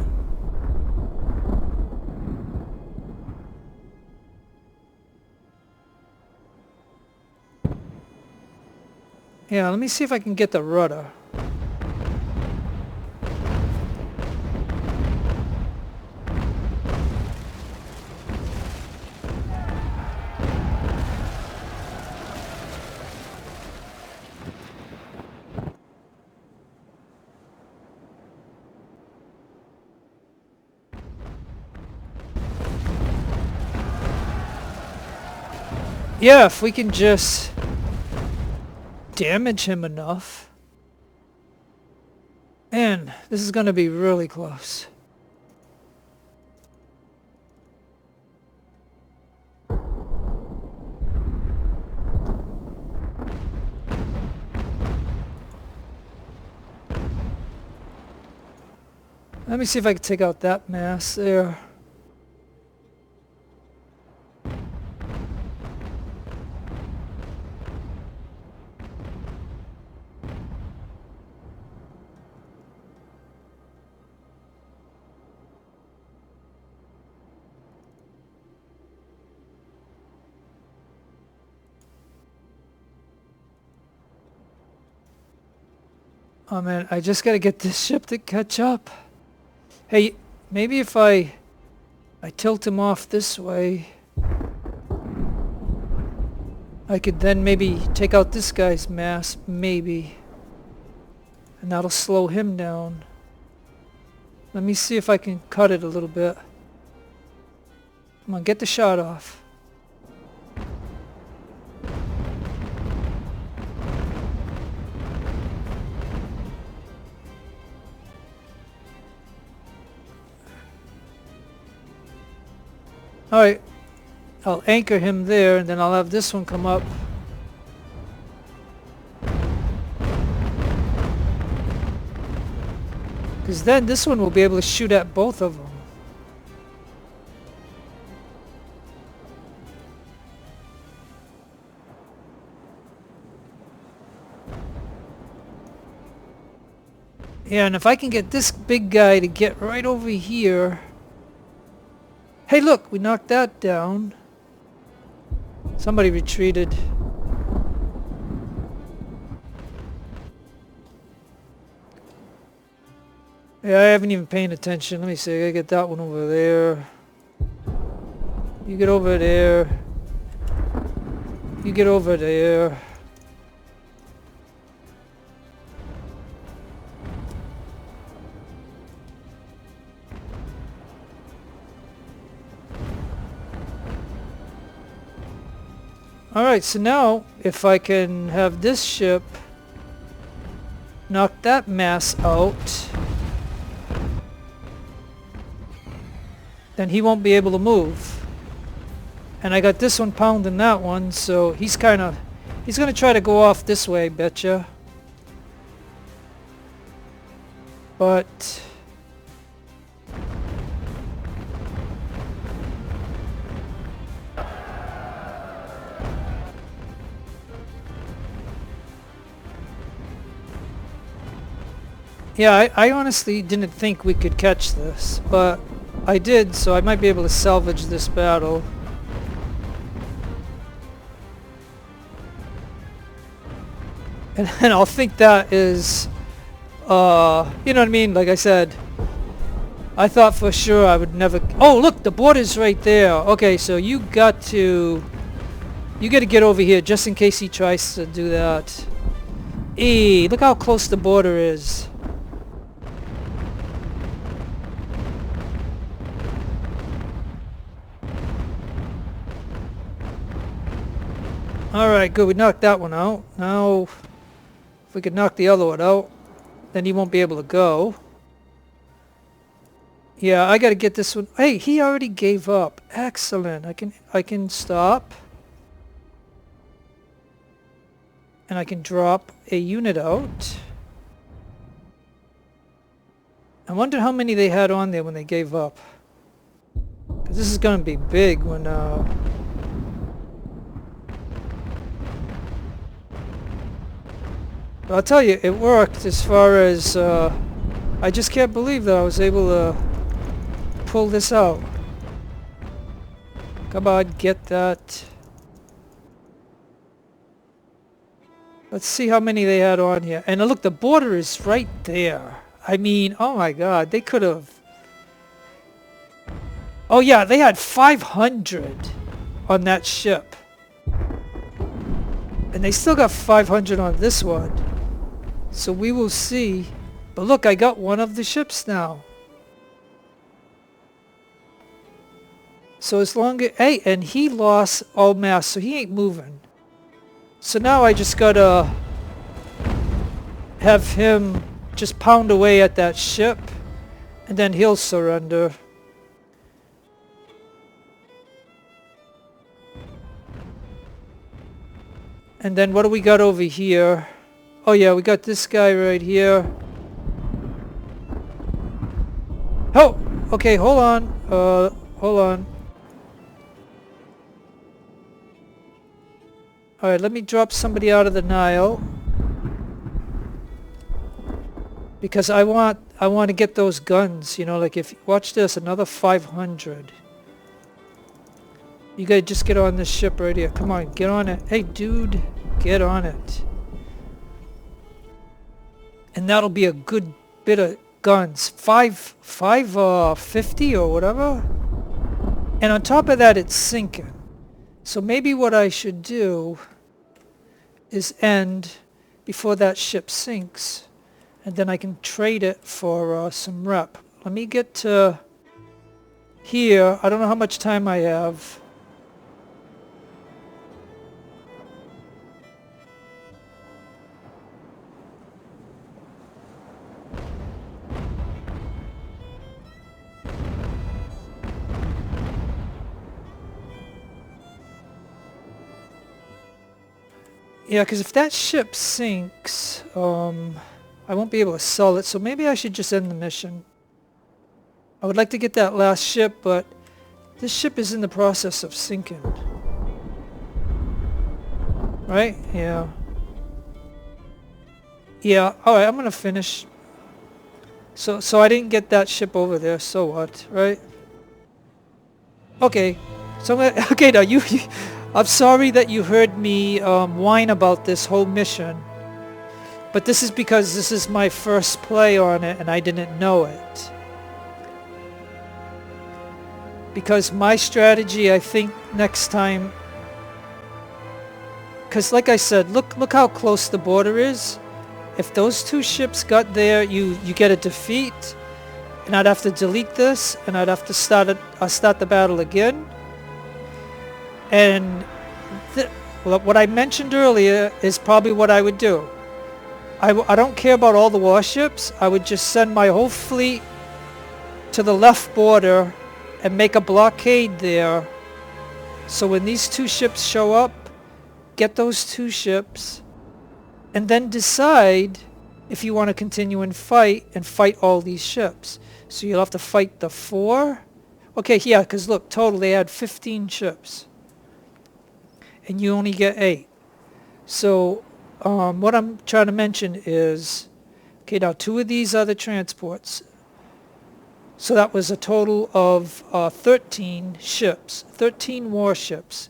Yeah, let me see if I can get the rudder. Yeah, if we can just damage him enough. Man, this is gonna be really close. Let me see if I can take out that mass there. Oh man, I just gotta get this ship to catch up. Hey, maybe if I tilt him off this way, I could then maybe take out this guy's mast, maybe. And that'll slow him down. Let me see if I can cut it a little bit. Come on, get the shot off. Alright, I'll anchor him there, and then I'll have this one come up. Because then this one will be able to shoot at both of them. Yeah, and if I can get this big guy to get right over here... Hey look, we knocked that down. Somebody retreated. Yeah, I haven't even paying attention. Let me see, I gotta get that one over there. You get over there. You get over there. Alright, so now if I can have this ship knock that mass out, then he won't be able to move. And I got this one pounding that one, so he's gonna try to go off this way, betcha. But yeah, I honestly didn't think we could catch this, but I did, so I might be able to salvage this battle. And I'll think that is, you know what I mean? Like I said, I thought for sure I would never... Oh, look, the border's right there. Okay, so you got to get over here just in case he tries to do that. Look how close the border is. Alright, good. We knocked that one out. Now, if we could knock the other one out, then he won't be able to go. Yeah, I gotta get this one. Hey, he already gave up. Excellent. I can stop. And I can drop a unit out. I wonder how many they had on there when they gave up. Because this is gonna be big when... I'll tell you, it worked as far as, I just can't believe that I was able to pull this out. Come on, get that. Let's see how many they had on here. And look, the border is right there. I mean, oh my god, they could have... Oh yeah, they had 500 on that ship. And they still got 500 on this one. So we will see. But look, I got one of the ships now. So as long as... Hey, and he lost all mass, so he ain't moving. So now I just gotta have him just pound away at that ship. And then he'll surrender. And then what do we got over here? Oh yeah, we got this guy right here. Oh! Okay, hold on. Hold on. Alright, let me drop somebody out of the Nile. Because I want to get those guns, you know, like if... Watch this, another 500. You gotta just get on this ship right here. Come on, get on it. Hey, dude, get on it. And that'll be a good bit of guns. 550 or whatever. And on top of that, it's sinking. So maybe what I should do is end before that ship sinks. And then I can trade it for some rep. Let me get to here. I don't know how much time I have. Yeah, because if that ship sinks, I won't be able to sell it, so maybe I should just end the mission. I would like to get that last ship, but this ship is in the process of sinking. Right? Yeah. Yeah, alright, I'm gonna finish. So I didn't get that ship over there, so what, right? Okay. So I'm gonna, okay, now I'm sorry that you heard me whine about this whole mission. But this is because this is my first play on it and I didn't know it. Because my strategy, I think next time, because like I said, look how close the border is. If those two ships got there, you get a defeat, and I'd have to delete this, and I'd have to start the battle again. And what I mentioned earlier is probably what I would do. I don't care about all the warships. I would just send my whole fleet to the left border and make a blockade there. So when these two ships show up, get those two ships, and then decide if you want to continue and fight all these ships. So you'll have to fight the 4. Okay, yeah, because look, total they had 15 ships. And you only get 8. So what I'm trying to mention is, okay, now 2 of these are the transports. So that was a total of 13 ships, 13 warships.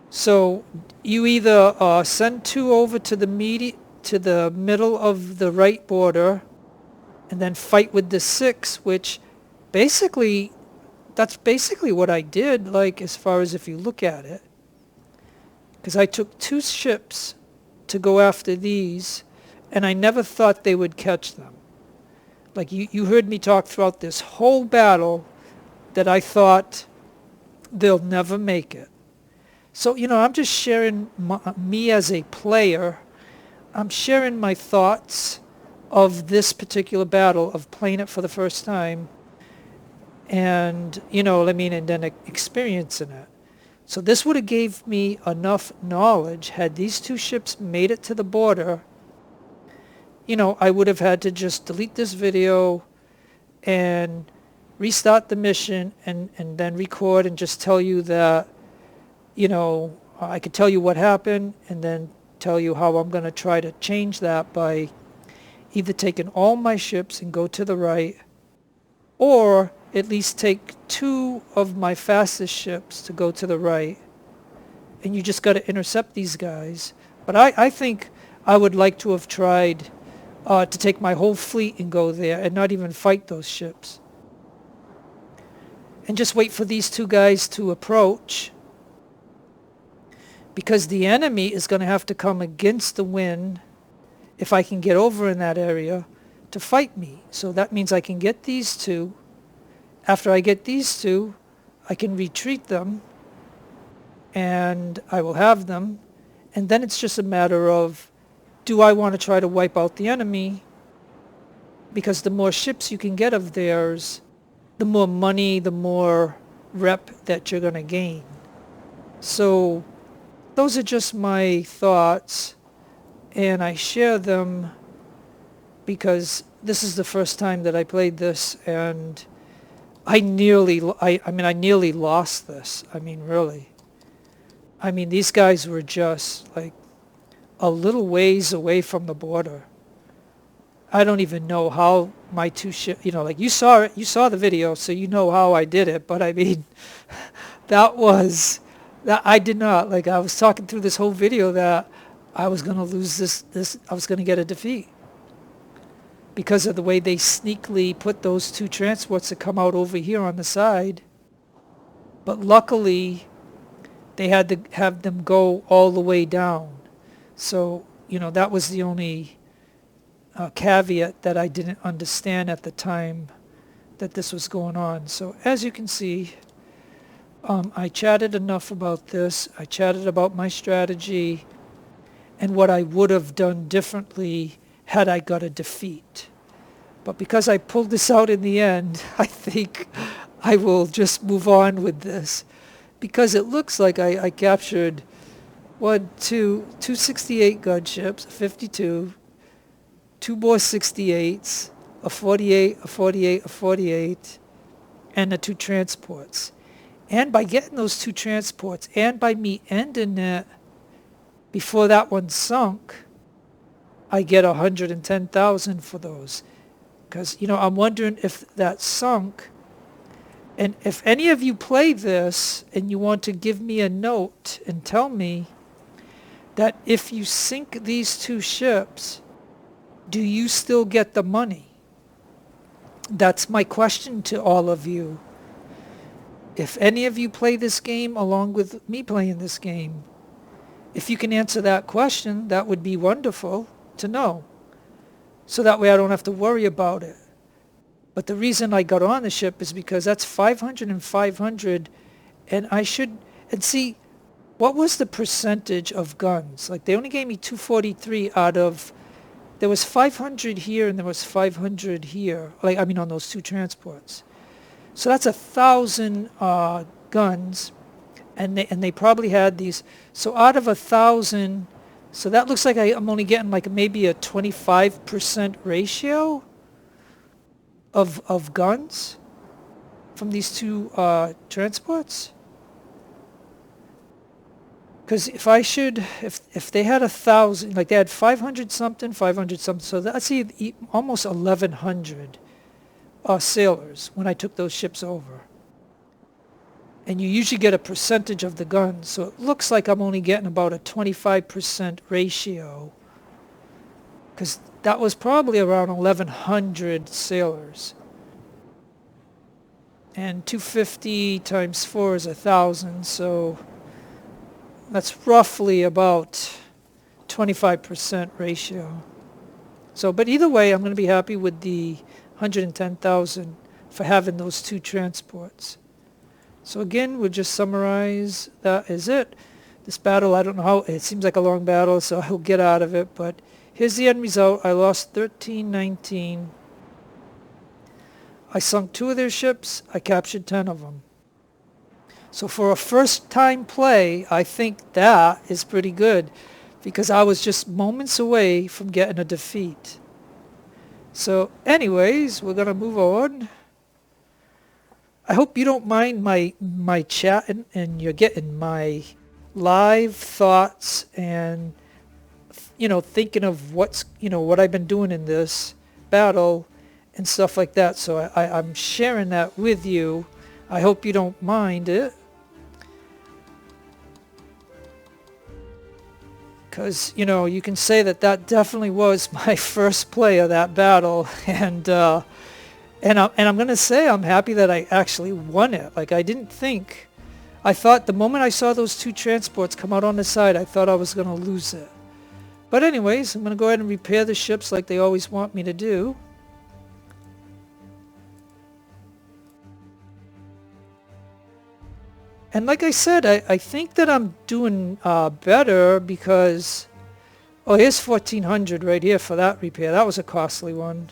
So you either send 2 over to the middle of the right border, and then fight with the 6, which basically, that's basically what I did, like as far as if you look at it. Because I took 2 ships to go after these, and I never thought they would catch them. Like you heard me talk throughout this whole battle that I thought they'll never make it. So, I'm just sharing me as a player. I'm sharing my thoughts of this particular battle, of playing it for the first time. And, and then experiencing it. So this would have gave me enough knowledge. Had these 2 ships made it to the border, I would have had to just delete this video and restart the mission and then record and just tell you that, I could tell you what happened and then tell you how I'm going to try to change that by either taking all my ships and go to the right, or at least take 2 of my fastest ships to go to the right, and you just got to intercept these guys. But I think I would like to have tried to take my whole fleet and go there and not even fight those ships. And just wait for these 2 guys to approach, because the enemy is going to have to come against the wind, if I can get over in that area, to fight me. So that means I can get these 2. After I get these 2, I can retreat them, and I will have them. And then it's just a matter of, do I want to try to wipe out the enemy? Because the more ships you can get of theirs, the more money, the more rep that you're going to gain. So those are just my thoughts, and I share them because this is the first time that I played this, and I nearly lost this. Really. These guys were just like a little ways away from the border. I don't even know how my 2 ships, you saw it, you saw the video, so you know how I did it, but that I did not, I was talking through this whole video that I was going to lose this, I was going to get a defeat. Because of the way they sneakily put those 2 transports to come out over here on the side. But luckily, they had to have them go all the way down. So, that was the only caveat that I didn't understand at the time that this was going on. So as you can see, I chatted enough about this. I chatted about my strategy and what I would have done differently had I got a defeat. But because I pulled this out in the end, I think I will just move on with this, because it looks like I captured One, two 68 gunships, a 52, two more 68s, a 48, a 48, a 48, and the two transports. And by getting those two transports, and by me ending it before that one sunk, I get 110,000 for those. Because, I'm wondering if that sunk. And if any of you play this and you want to give me a note and tell me that if you sink these two ships, do you still get the money? That's my question to all of you. If any of you play this game along with me playing this game, if you can answer that question, that would be wonderful to know. So that way I don't have to worry about it. But the reason I got on the ship is because that's 500 and 500, and and see, what was the percentage of guns? Like, they only gave me 243 out of, there was 500 here and there was 500 here, on those two transports. So that's 1,000 guns, and they probably had these. So out of 1,000, so that looks like I'm only getting like maybe a 25% ratio of guns from these two transports. Because if they had 1,000, like they had 500 something, so that's almost 1,100 sailors when I took those ships over. And you usually get a percentage of the guns, so it looks like I'm only getting about a 25% ratio. Because that was probably around 1,100 sailors. And 250 times 4 is 1,000, so that's roughly about 25% ratio. So, but either way, I'm going to be happy with the 110,000 for having those two transports. So again, we'll just summarize. That is it. This battle, I don't know how, it seems like a long battle, so I'll get out of it, but here's the end result. I lost 13-19. I sunk 2 of their ships. I captured 10 of them. So for a first time play, I think that is pretty good, because I was just moments away from getting a defeat. So anyways, we're going to move on. I hope you don't mind my chatting and you're getting my live thoughts and, thinking of what I've been doing in this battle and stuff like that. So I'm sharing that with you. I hope you don't mind it. Because, you can say that definitely was my first play of that battle. And I'm going to say I'm happy that I actually won it. Like, I thought the moment I saw those two transports come out on the side, I thought I was going to lose it. But anyways, I'm going to go ahead and repair the ships like they always want me to do. And like I said, I think that I'm doing better because, here's 1,400 right here for that repair. That was a costly one.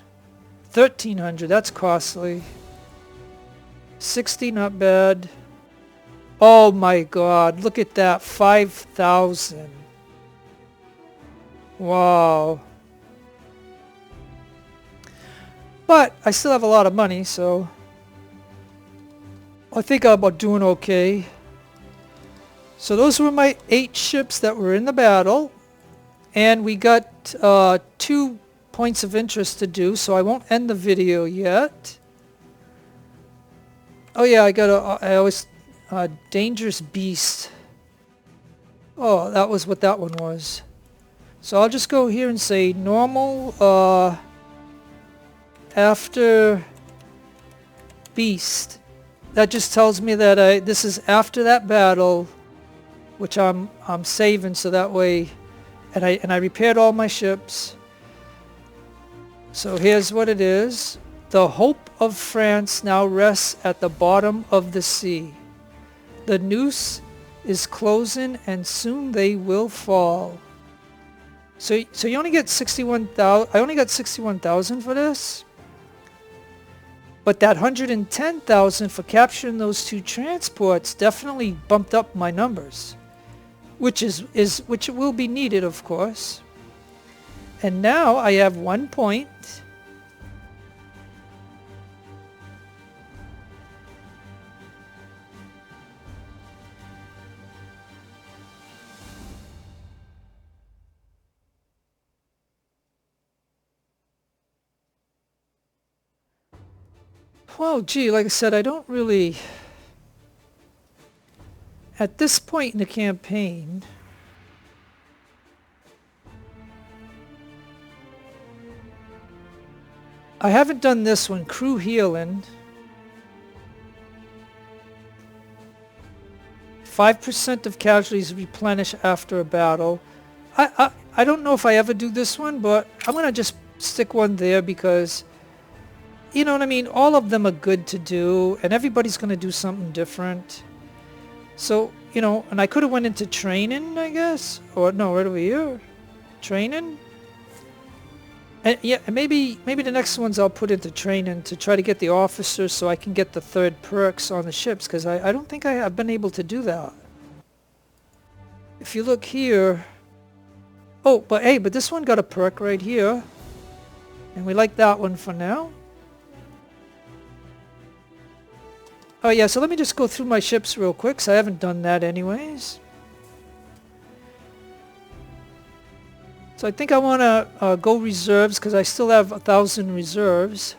1,300, that's costly. 60, not bad. Oh my God, look at that, 5,000. Wow. But I still have a lot of money, so I think I'm doing okay. So those were my 8 ships that were in the battle. And we got 2 points of interest to do, so I won't end the video yet. Oh yeah, I always, Dangerous Beast. Oh, that was what that one was. So I'll just go here and say normal, after Beast. That just tells me that this is after that battle, which I'm saving so that way, and I repaired all my ships. So here's what it is. The hope of France now rests at the bottom of the sea. The noose is closing and soon they will fall. So you only get 61,000. I only got 61,000 for this. But that 110,000 for capturing those 2 transports definitely bumped up my numbers. which will be needed, of course. And now I have 1 point. Well, gee, like I said, I don't really... At this point in the campaign... I haven't done this one, crew healing. 5% of casualties replenish after a battle. I don't know if I ever do this one, but I'm going to just stick one there because... You know what I mean? All of them are good to do, and everybody's going to do something different. So, you know, and I could have went into training, I guess. Or, no, right over here. Training. And yeah, maybe the next ones I'll put into training to try to get the officers so I can get the 3rd perks on the ships, because I don't think I've been able to do that. If you look here... Oh, but hey, but this one got a perk right here. And we like that one for now. Oh yeah, so let me just go through my ships real quick, so I haven't done that anyways. So I think I want to go reserves, because I still have 1,000 reserves.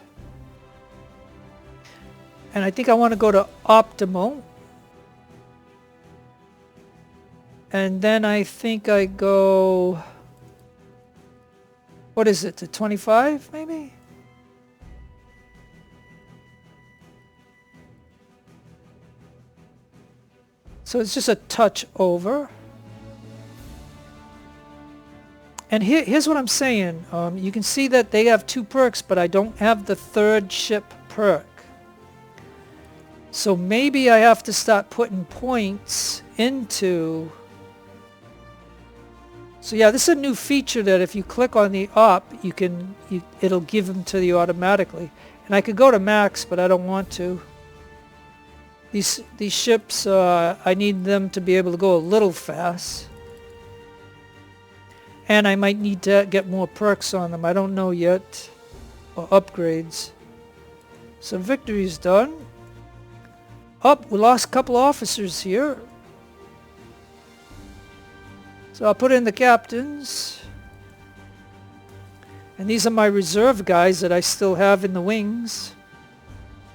And I think I want to go to Optimal. And then I think I go... What is it, to 25 maybe? So it's just a touch over. And here's what I'm saying. You can see that they have 2 perks, but I don't have the 3rd ship perk. So maybe I have to start putting points into... So yeah, this is a new feature that if you click on the op, it'll give them to you automatically. And I could go to max, but I don't want to. These ships, I need them to be able to go a little fast. And I might need to get more perks on them. I don't know yet. Or upgrades. So victory's done. We lost a couple officers here. So I'll put in the captains. And these are my reserve guys that I still have in the wings.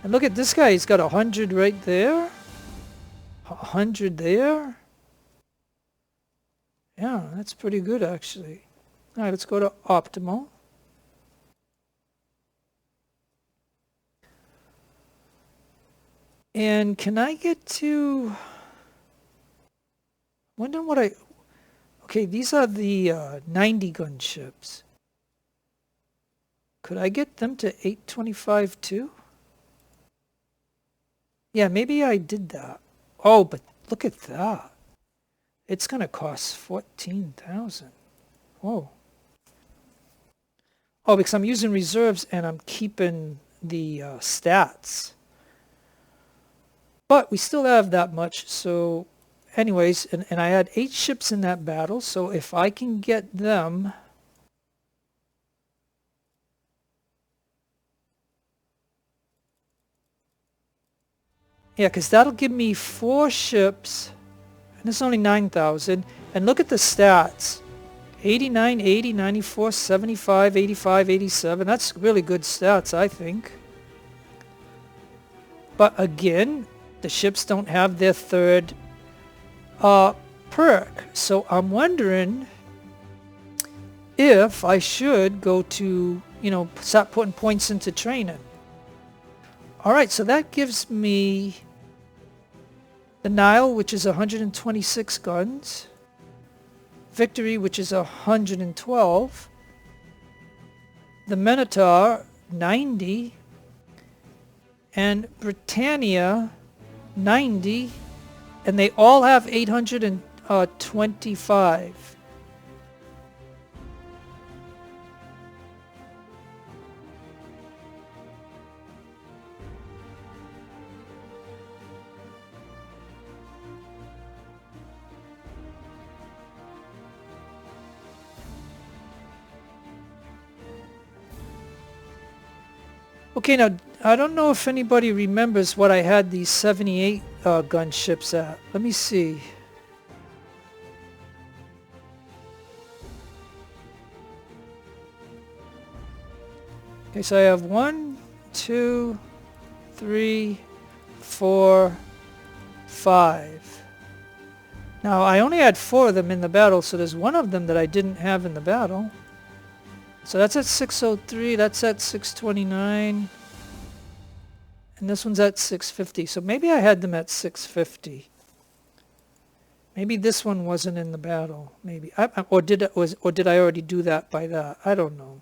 And look at this guy, he's got 100 right there. 100 there. Yeah, that's pretty good actually. Alright, let's go to Optimal. And can I get to... Wondering what I... Okay, these are the 90 gun ships. Could I get them to 825 too? Yeah, maybe I did that. Oh, but look at that. It's going to cost 14,000. Whoa. Oh, because I'm using reserves and I'm keeping the stats. But we still have that much. So anyways, and I had 8 ships in that battle. So if I can get them... Yeah, because that'll give me 4 ships, and it's only 9,000. And look at the stats. 89, 80, 94, 75, 85, 87. That's really good stats, I think. But again, the ships don't have their 3rd perk. So I'm wondering if I should go to, you know, start putting points into training. Alright, so that gives me the Nile, which is 126 guns. Victory, which is 112. The Minotaur, 90. And Britannia, 90. And they all have 825. Okay, now I don't know if anybody remembers what I had these 78 gunships at. Let me see. Okay, so I have 1, 2, 3, 4, 5. Now I only had 4 of them in the battle, so there's one of them that I didn't have in the battle. So that's at 603, that's at 629, and this one's at 650. So maybe I had them at 650. Maybe this one wasn't in the battle. Maybe or did I already do that by that? I don't know.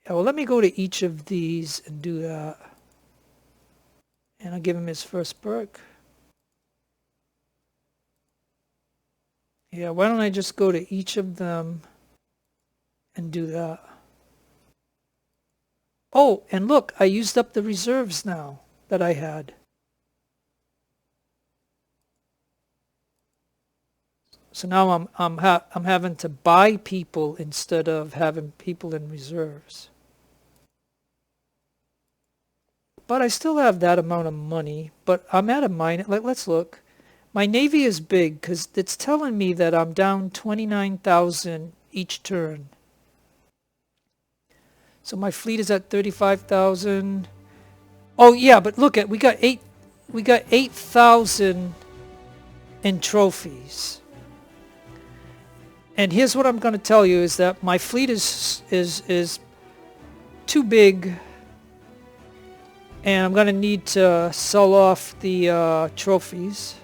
Yeah, well, let me go to each of these and do that. And I'll give him his first perk. Yeah, why don't I just go to each of them and do that? Oh, and look, I used up the reserves now that I had. So now I'm having to buy people instead of having people in reserves. But I still have that amount of money. But I'm at a minus. Let's look. My navy is big because it's telling me that I'm down 29,000 each turn. So my fleet is at 35,000. Oh yeah, but look at we got 8,000 in trophies. And here's what I'm going to tell you is that my fleet is too big, and I'm going to need to sell off the trophies.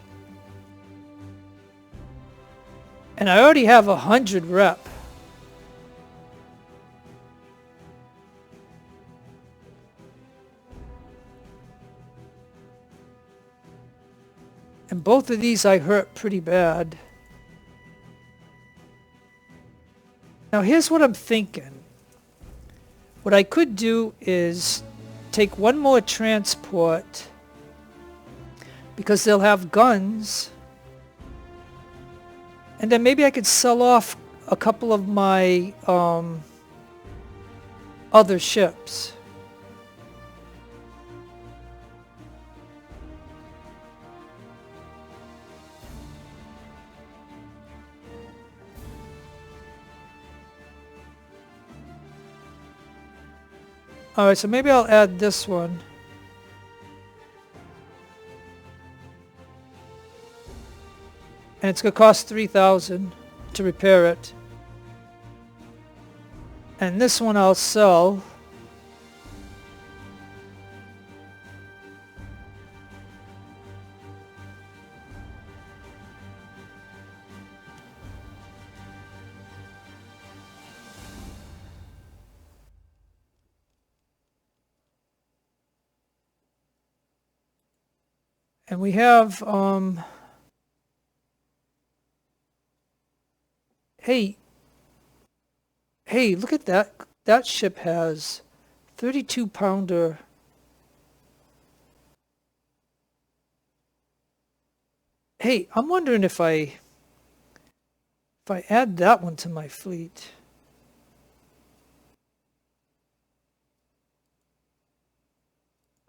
And I already have 100 rep. And both of these I hurt pretty bad. Now here's what I'm thinking. What I could do is take one more transport because they'll have guns, and then maybe I could sell off a couple of my other ships. Alright, so maybe I'll add this one. And it's going to cost 3,000 to repair it. And this one I'll sell. And we have, hey, look at that. That ship has 32 pounder. Hey, I'm wondering if I add that one to my fleet.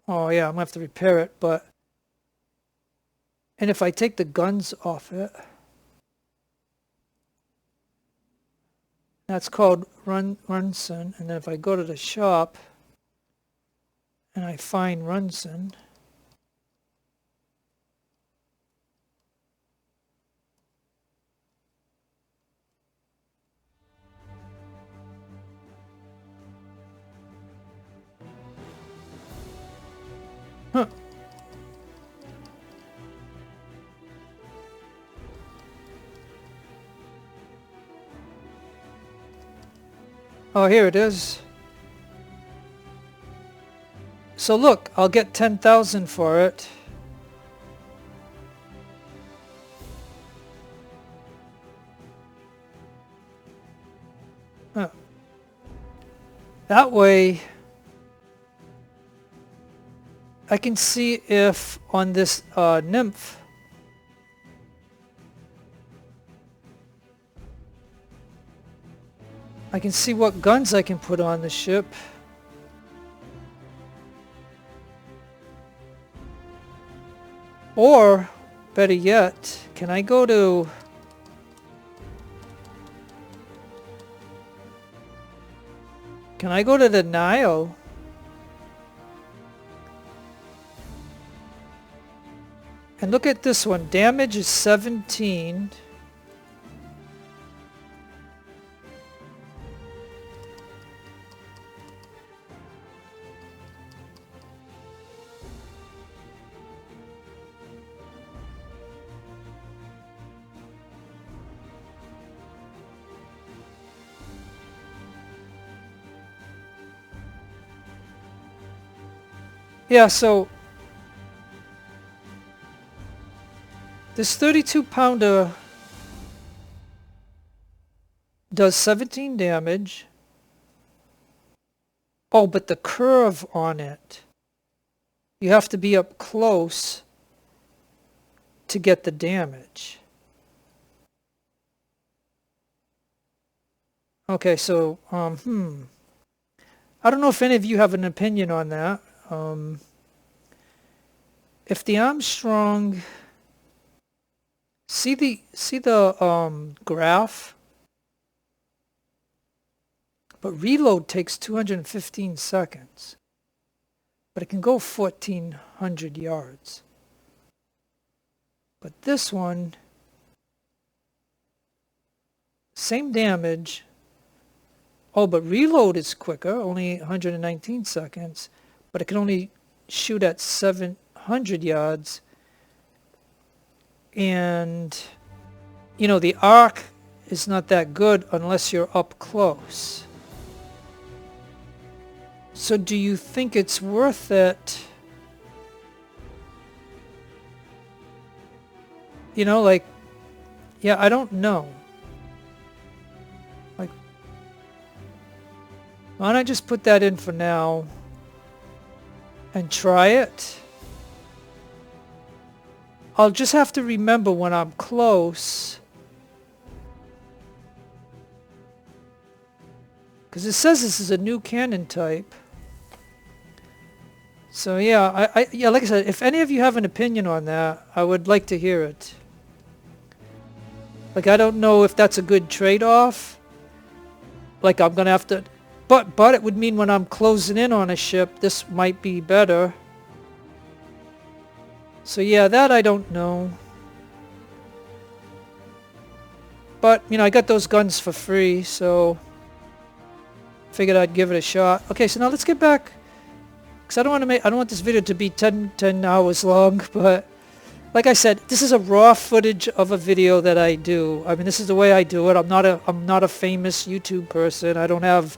Oh yeah, I'm gonna have to repair it, but and if I take the guns off it, that's called Runson. And then if I go to the shop and I find Runson, huh. Oh, here it is. So look, I'll get 10,000 for it. Huh. That way, I can see if on this nymph, I can see what guns I can put on the ship. Or, better yet, can I go to... Can I go to the Nile? And look at this one. Damage is 17. Yeah, so this 32 pounder does 17 damage. Oh, but the curve on it, you have to be up close to get the damage. Okay, so, I don't know if any of you have an opinion on that. If the Armstrong, see the graph, but reload takes 215 seconds, but it can go 1,400 yards. But this one, same damage. Oh, but reload is quicker, only 119 seconds, but it can only shoot at 700 yards. And, you know, the arc is not that good unless you're up close. So do you think it's worth it? You know, like, yeah, I don't know. Like, why don't I just put that in for now and try it? I'll just have to remember when I'm close, because it says this is a new cannon type. So yeah, yeah, like I said, if any of you have an opinion on that, I would like to hear it. Like, I don't know if that's a good trade-off. Like, I'm gonna have to, but it would mean when I'm closing in on a ship, this might be better. So yeah, that I don't know. But, you know, I got those guns for free, so figured I'd give it a shot. Okay, so now let's get back, because I don't want this video to be 10 hours long, but like I said, this is a raw footage of a video that I do. I mean, this is the way I do it. I'm not a famous YouTube person. I don't have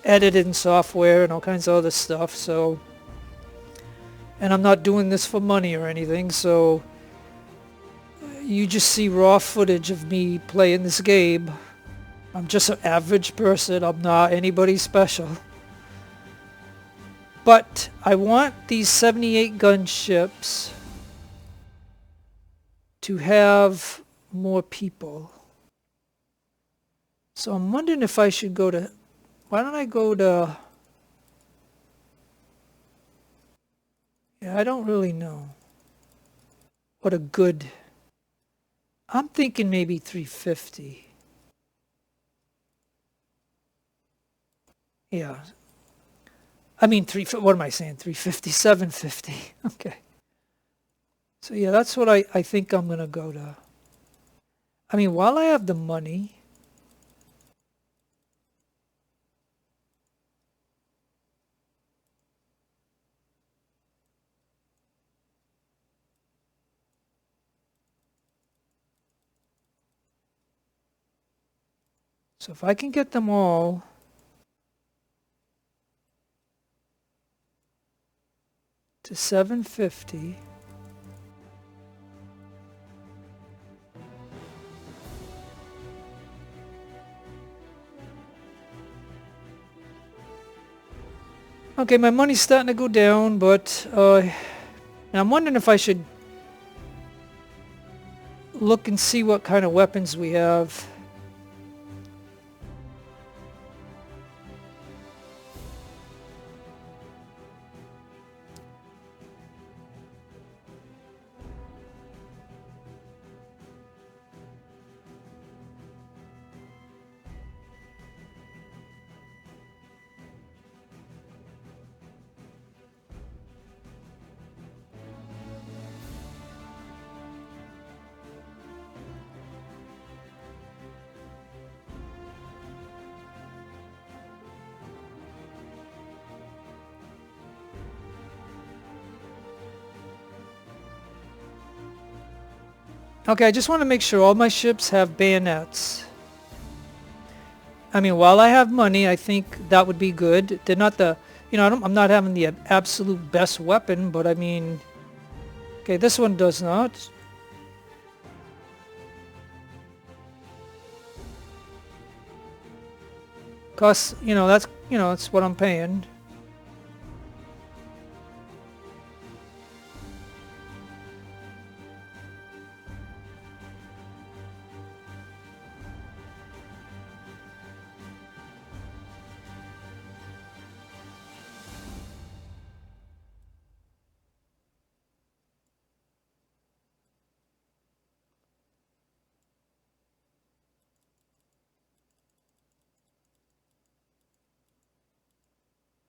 editing software and all kinds of other stuff, so, and I'm not doing this for money or anything, so you just see raw footage of me playing this game. I'm just an average person. I'm not anybody special. But I want these 78 gunships to have more people. So I'm wondering if I should go to... Why don't I go to... Yeah, I don't really know what a good... I'm thinking maybe 350. Yeah. I mean, what am I saying? 350, 750. Okay. So yeah, that's what I think I'm going to go to. I mean, while I have the money... So if I can get them all... to 750... Okay, my money's starting to go down, but now I'm wondering if I should look and see what kind of weapons we have. Okay, I just want to make sure all my ships have bayonets. I mean, while I have money, I think that would be good. They're not the, I'm not having the absolute best weapon, but I mean, okay, this one does not. Costs, that's what I'm paying.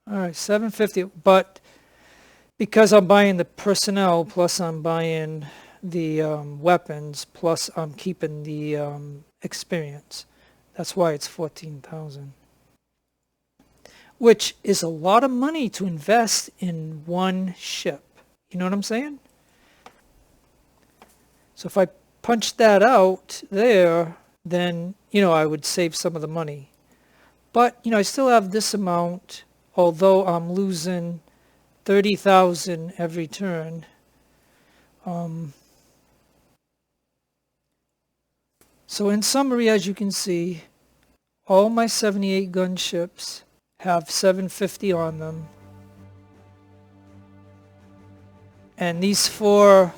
All right, 750, but because I'm buying the personnel, plus I'm buying the weapons, plus I'm keeping the experience. That's why it's 14,000. Which is a lot of money to invest in one ship. You know what I'm saying? So if I punch that out there, then, I would save some of the money. But, I still have this amount, although I'm losing 30,000 every turn. So in summary, as you can see, all my 78 gunships have 750 on them. And these 4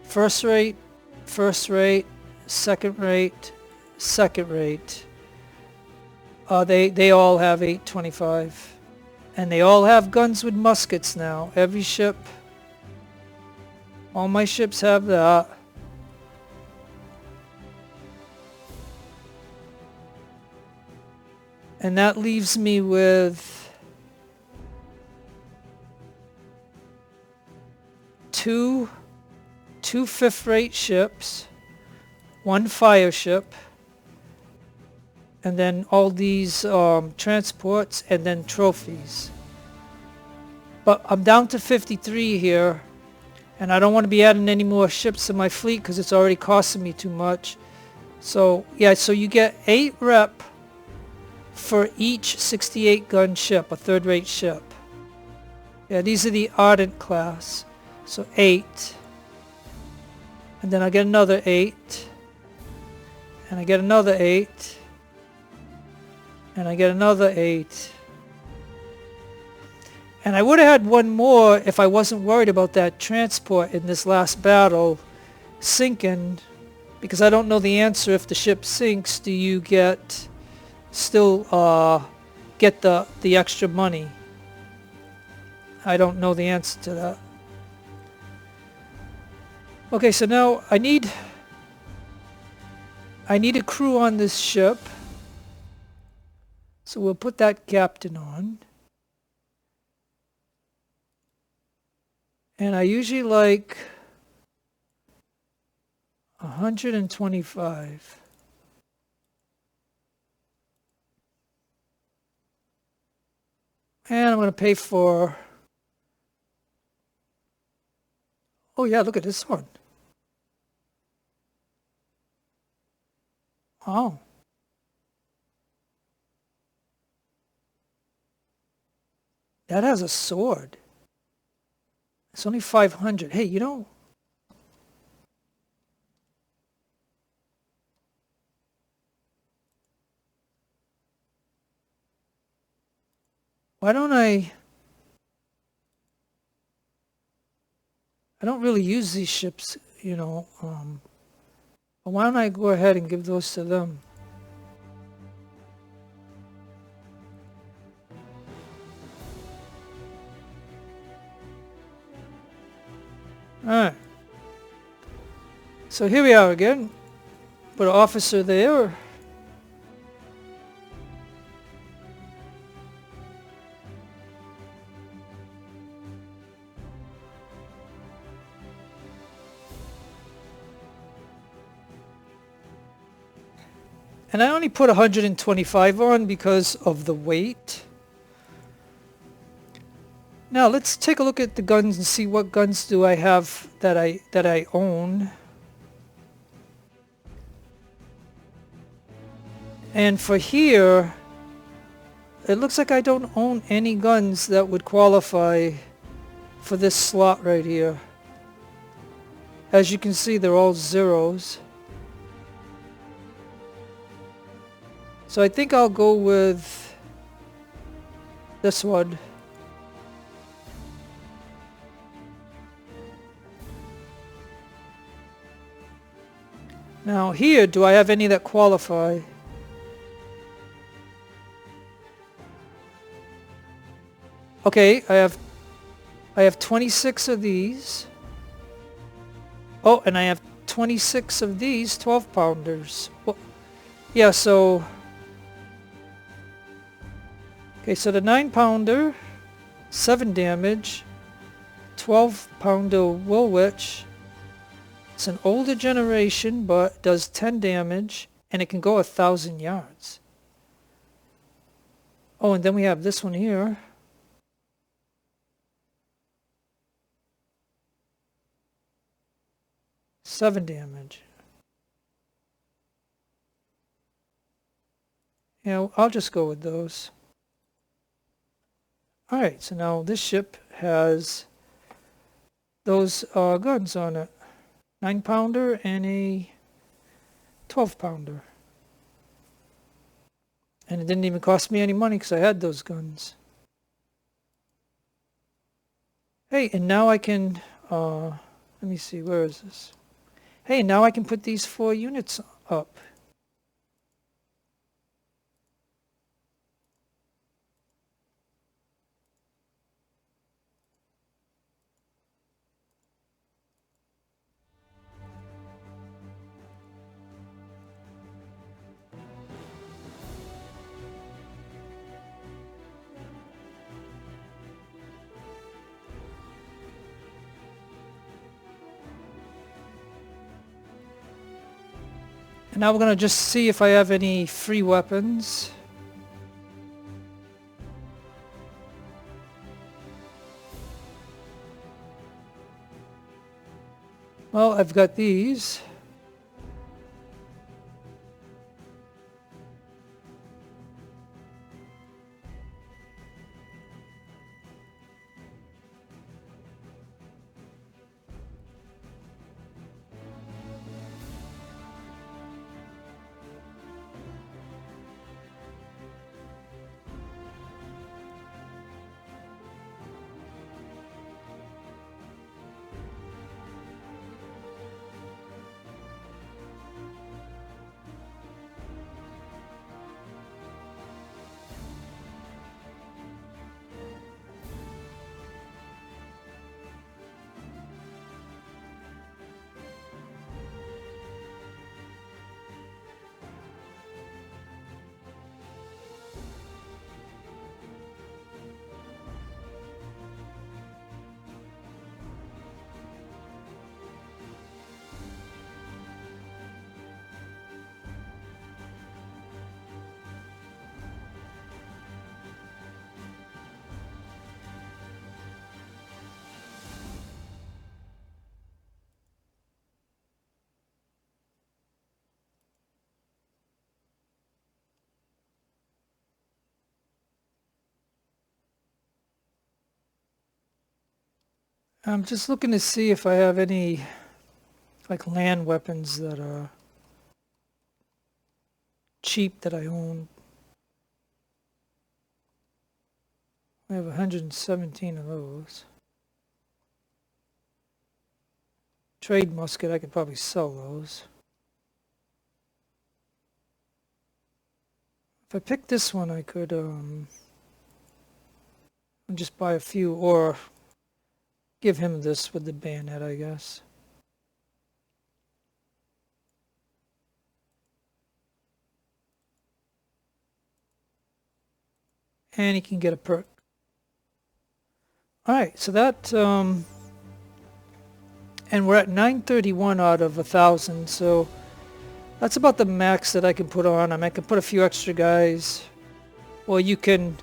first rate, second rate, they all have 825. And they all have guns with muskets now. Every ship, all my ships have that. And that leaves me with 2 fifth rate ships, 1 fire ship, and then all these transports and then trophies. But I'm down to 53 here, and I don't want to be adding any more ships to my fleet because it's already costing me too much. So yeah, so you get 8 rep for each 68 gun ship, a third rate ship. Yeah, these are the Ardent class. So 8. And then I get another 8. And I get another 8. And I get another 8. And I would have had one more if I wasn't worried about that transport in this last battle sinking. Because I don't know the answer. If the ship sinks, do you still get the extra money? I don't know the answer to that. Okay, so now I need a crew on this ship. So we'll put that captain on. And I usually like 125. And I'm going to pay for... Oh yeah, look at this one. Oh. That has a sword. It's only 500. Hey, why don't I don't really use these ships, why don't I go ahead and give those to them? Alright. So here we are again. Put an officer there. And I only put 125 on because of the weight. Now let's take a look at the guns and see what guns do I have that I own. And for here, it looks like I don't own any guns that would qualify for this slot right here. As you can see, they're all zeros. So I think I'll go with this one. Now here, do I have any that qualify? Okay, I have 26 of these. Oh, and I have 26 of these 12-pounders. Well, yeah, so... Okay, so the 9-pounder, 7 damage, 12-pounder Woolwich. It's an older generation, but does 10 damage, and it can go 1,000 yards. Oh, and then we have this one here. Seven damage. Yeah, I'll just go with those. Alright, so now this ship has those guns on it. 9-pounder and a 12-pounder. And it didn't even cost me any money because I had those guns. Hey, and now I can, let me see, where is this? Hey, now I can put these 4 units up. And now we're going to just see if I have any free weapons. Well, I've got these. I'm just looking to see if I have any like land weapons that are cheap that I own. I have 117 of those. Trade musket, I could probably sell those. If I pick this one, I could just buy a few, or give him this with the bayonet, I guess. And he can get a perk. Alright, so that, and we're at 931 out of 1,000, so that's about the max that I can put on. I can put a few extra guys, or you can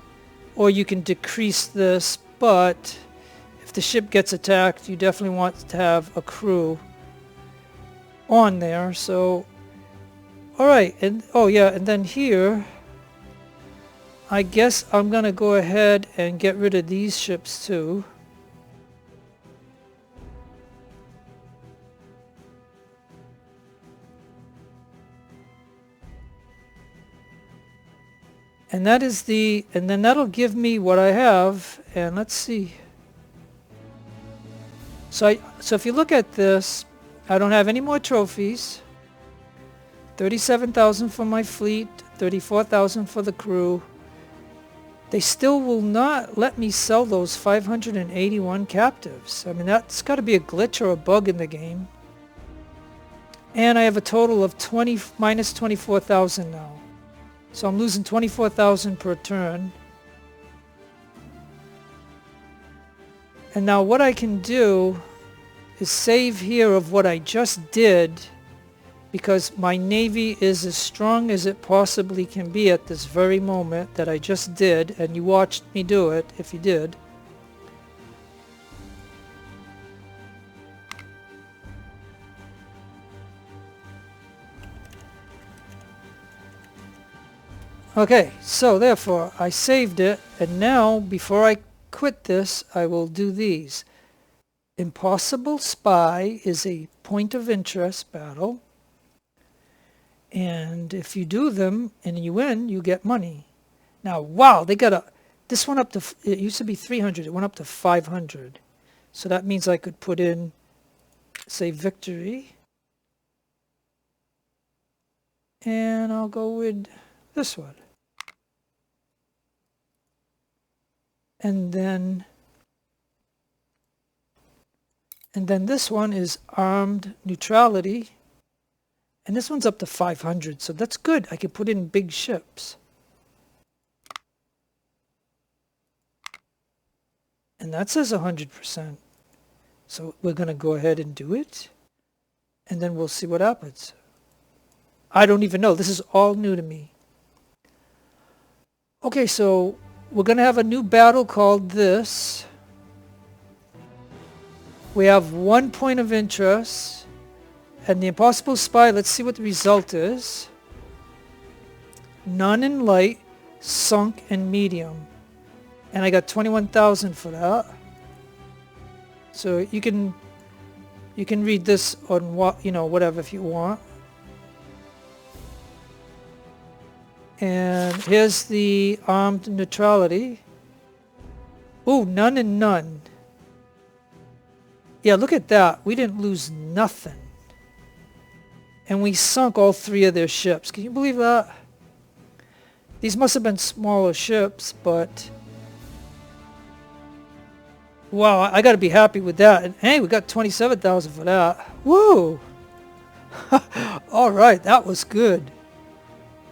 decrease this but if the ship gets attacked, you definitely want to have a crew on there. So, alright, and oh yeah, and then here, I guess I'm gonna go ahead and get rid of these ships too. And that is the, and then that'll give me what I have, and let's see. So if you look at this, I don't have any more trophies. 37,000 for my fleet, 34,000 for the crew. They still will not let me sell those 581 captives. I mean, that's got to be a glitch or a bug in the game. And I have a total of minus 24,000 now. So I'm losing 24,000 per turn. And now what I can do is save here of what I just did, because my navy is as strong as it possibly can be at this very moment that I just did, and you watched me do it if you did. Okay, so therefore I saved it, and now before I quit this I will do these. Impossible Spy is a point of interest battle, and if you do them and you win, you get money. Now wow, they got this went up to, it used to be 300, it went up to 500. So that means I could put in, say, victory, and I'll go with this one. And then this one is Armed Neutrality. And this one's up to 500, so that's good. I can put in big ships. And that says 100%. So we're going to go ahead and do it. And then we'll see what happens. I don't even know. This is all new to me. Okay, so we're going to have a new battle called this. We have 1 point of interest. And the Impossible Spy, let's see what the result is. None in light, sunk, and medium. And I got 21,000 for that. So you can read this on what, you know, whatever if you want. And here's the Armed Neutrality. Ooh, none and none. Yeah, look at that. We didn't lose nothing. And we sunk all 3 of their ships. Can you believe that? These must have been smaller ships, but wow, I got to be happy with that. And hey, we got 27,000 for that. Woo! All right, that was good.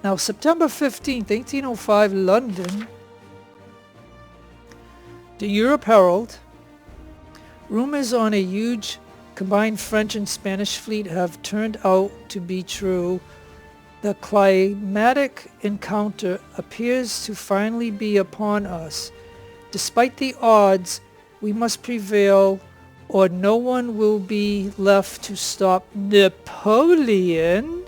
Now, September 15th, 1805, London. The Europe Herald. Rumors on a huge combined French and Spanish fleet have turned out to be true. The climatic encounter appears to finally be upon us. Despite the odds, we must prevail, or no one will be left to stop Napoleon.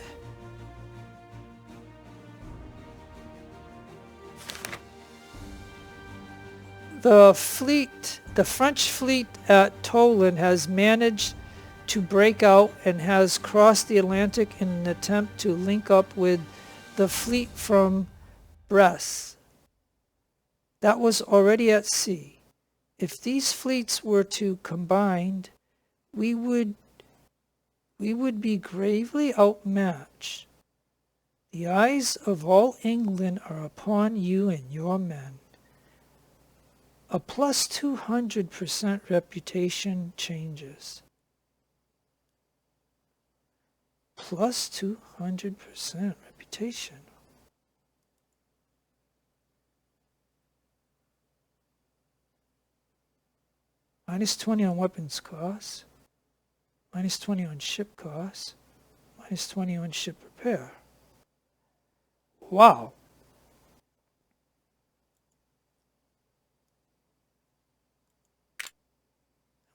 The French fleet at Toulon has managed to break out and has crossed the Atlantic in an attempt to link up with the fleet from Brest that was already at sea. If these fleets were to combine, we would be gravely outmatched. The eyes of all England are upon you and your men. A plus 200% reputation changes. Plus 200% reputation. Minus 20 on weapons costs. Minus 20 on ship costs. Minus 20 on ship repair. Wow.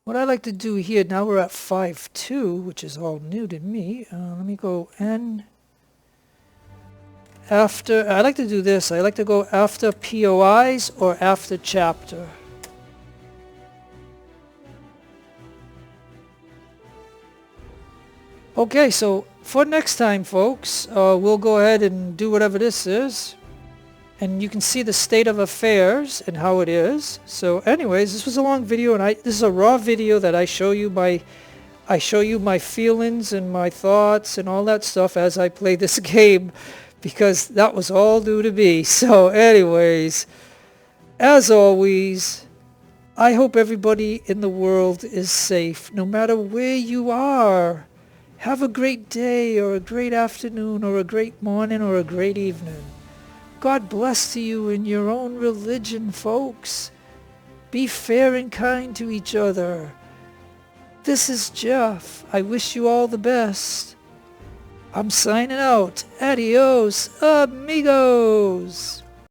What I like to do here, now we're at 5.2, which is all new to me. Let me go N. After, I like to do this. I like to go after POIs or after chapter. Okay, so for next time, folks, we'll go ahead and do whatever this is. And you can see the state of affairs and how it is. So anyways, this was a long video, and this is a raw video that I show you my feelings and my thoughts and all that stuff as I play this game, because that was all new to me. So anyways, as always, I hope everybody in the world is safe, no matter where you are. Have a great day, or a great afternoon, or a great morning, or a great evening. God bless to you in your own religion, folks. Be fair and kind to each other. This is Jeff. I wish you all the best. I'm signing out. Adios, amigos.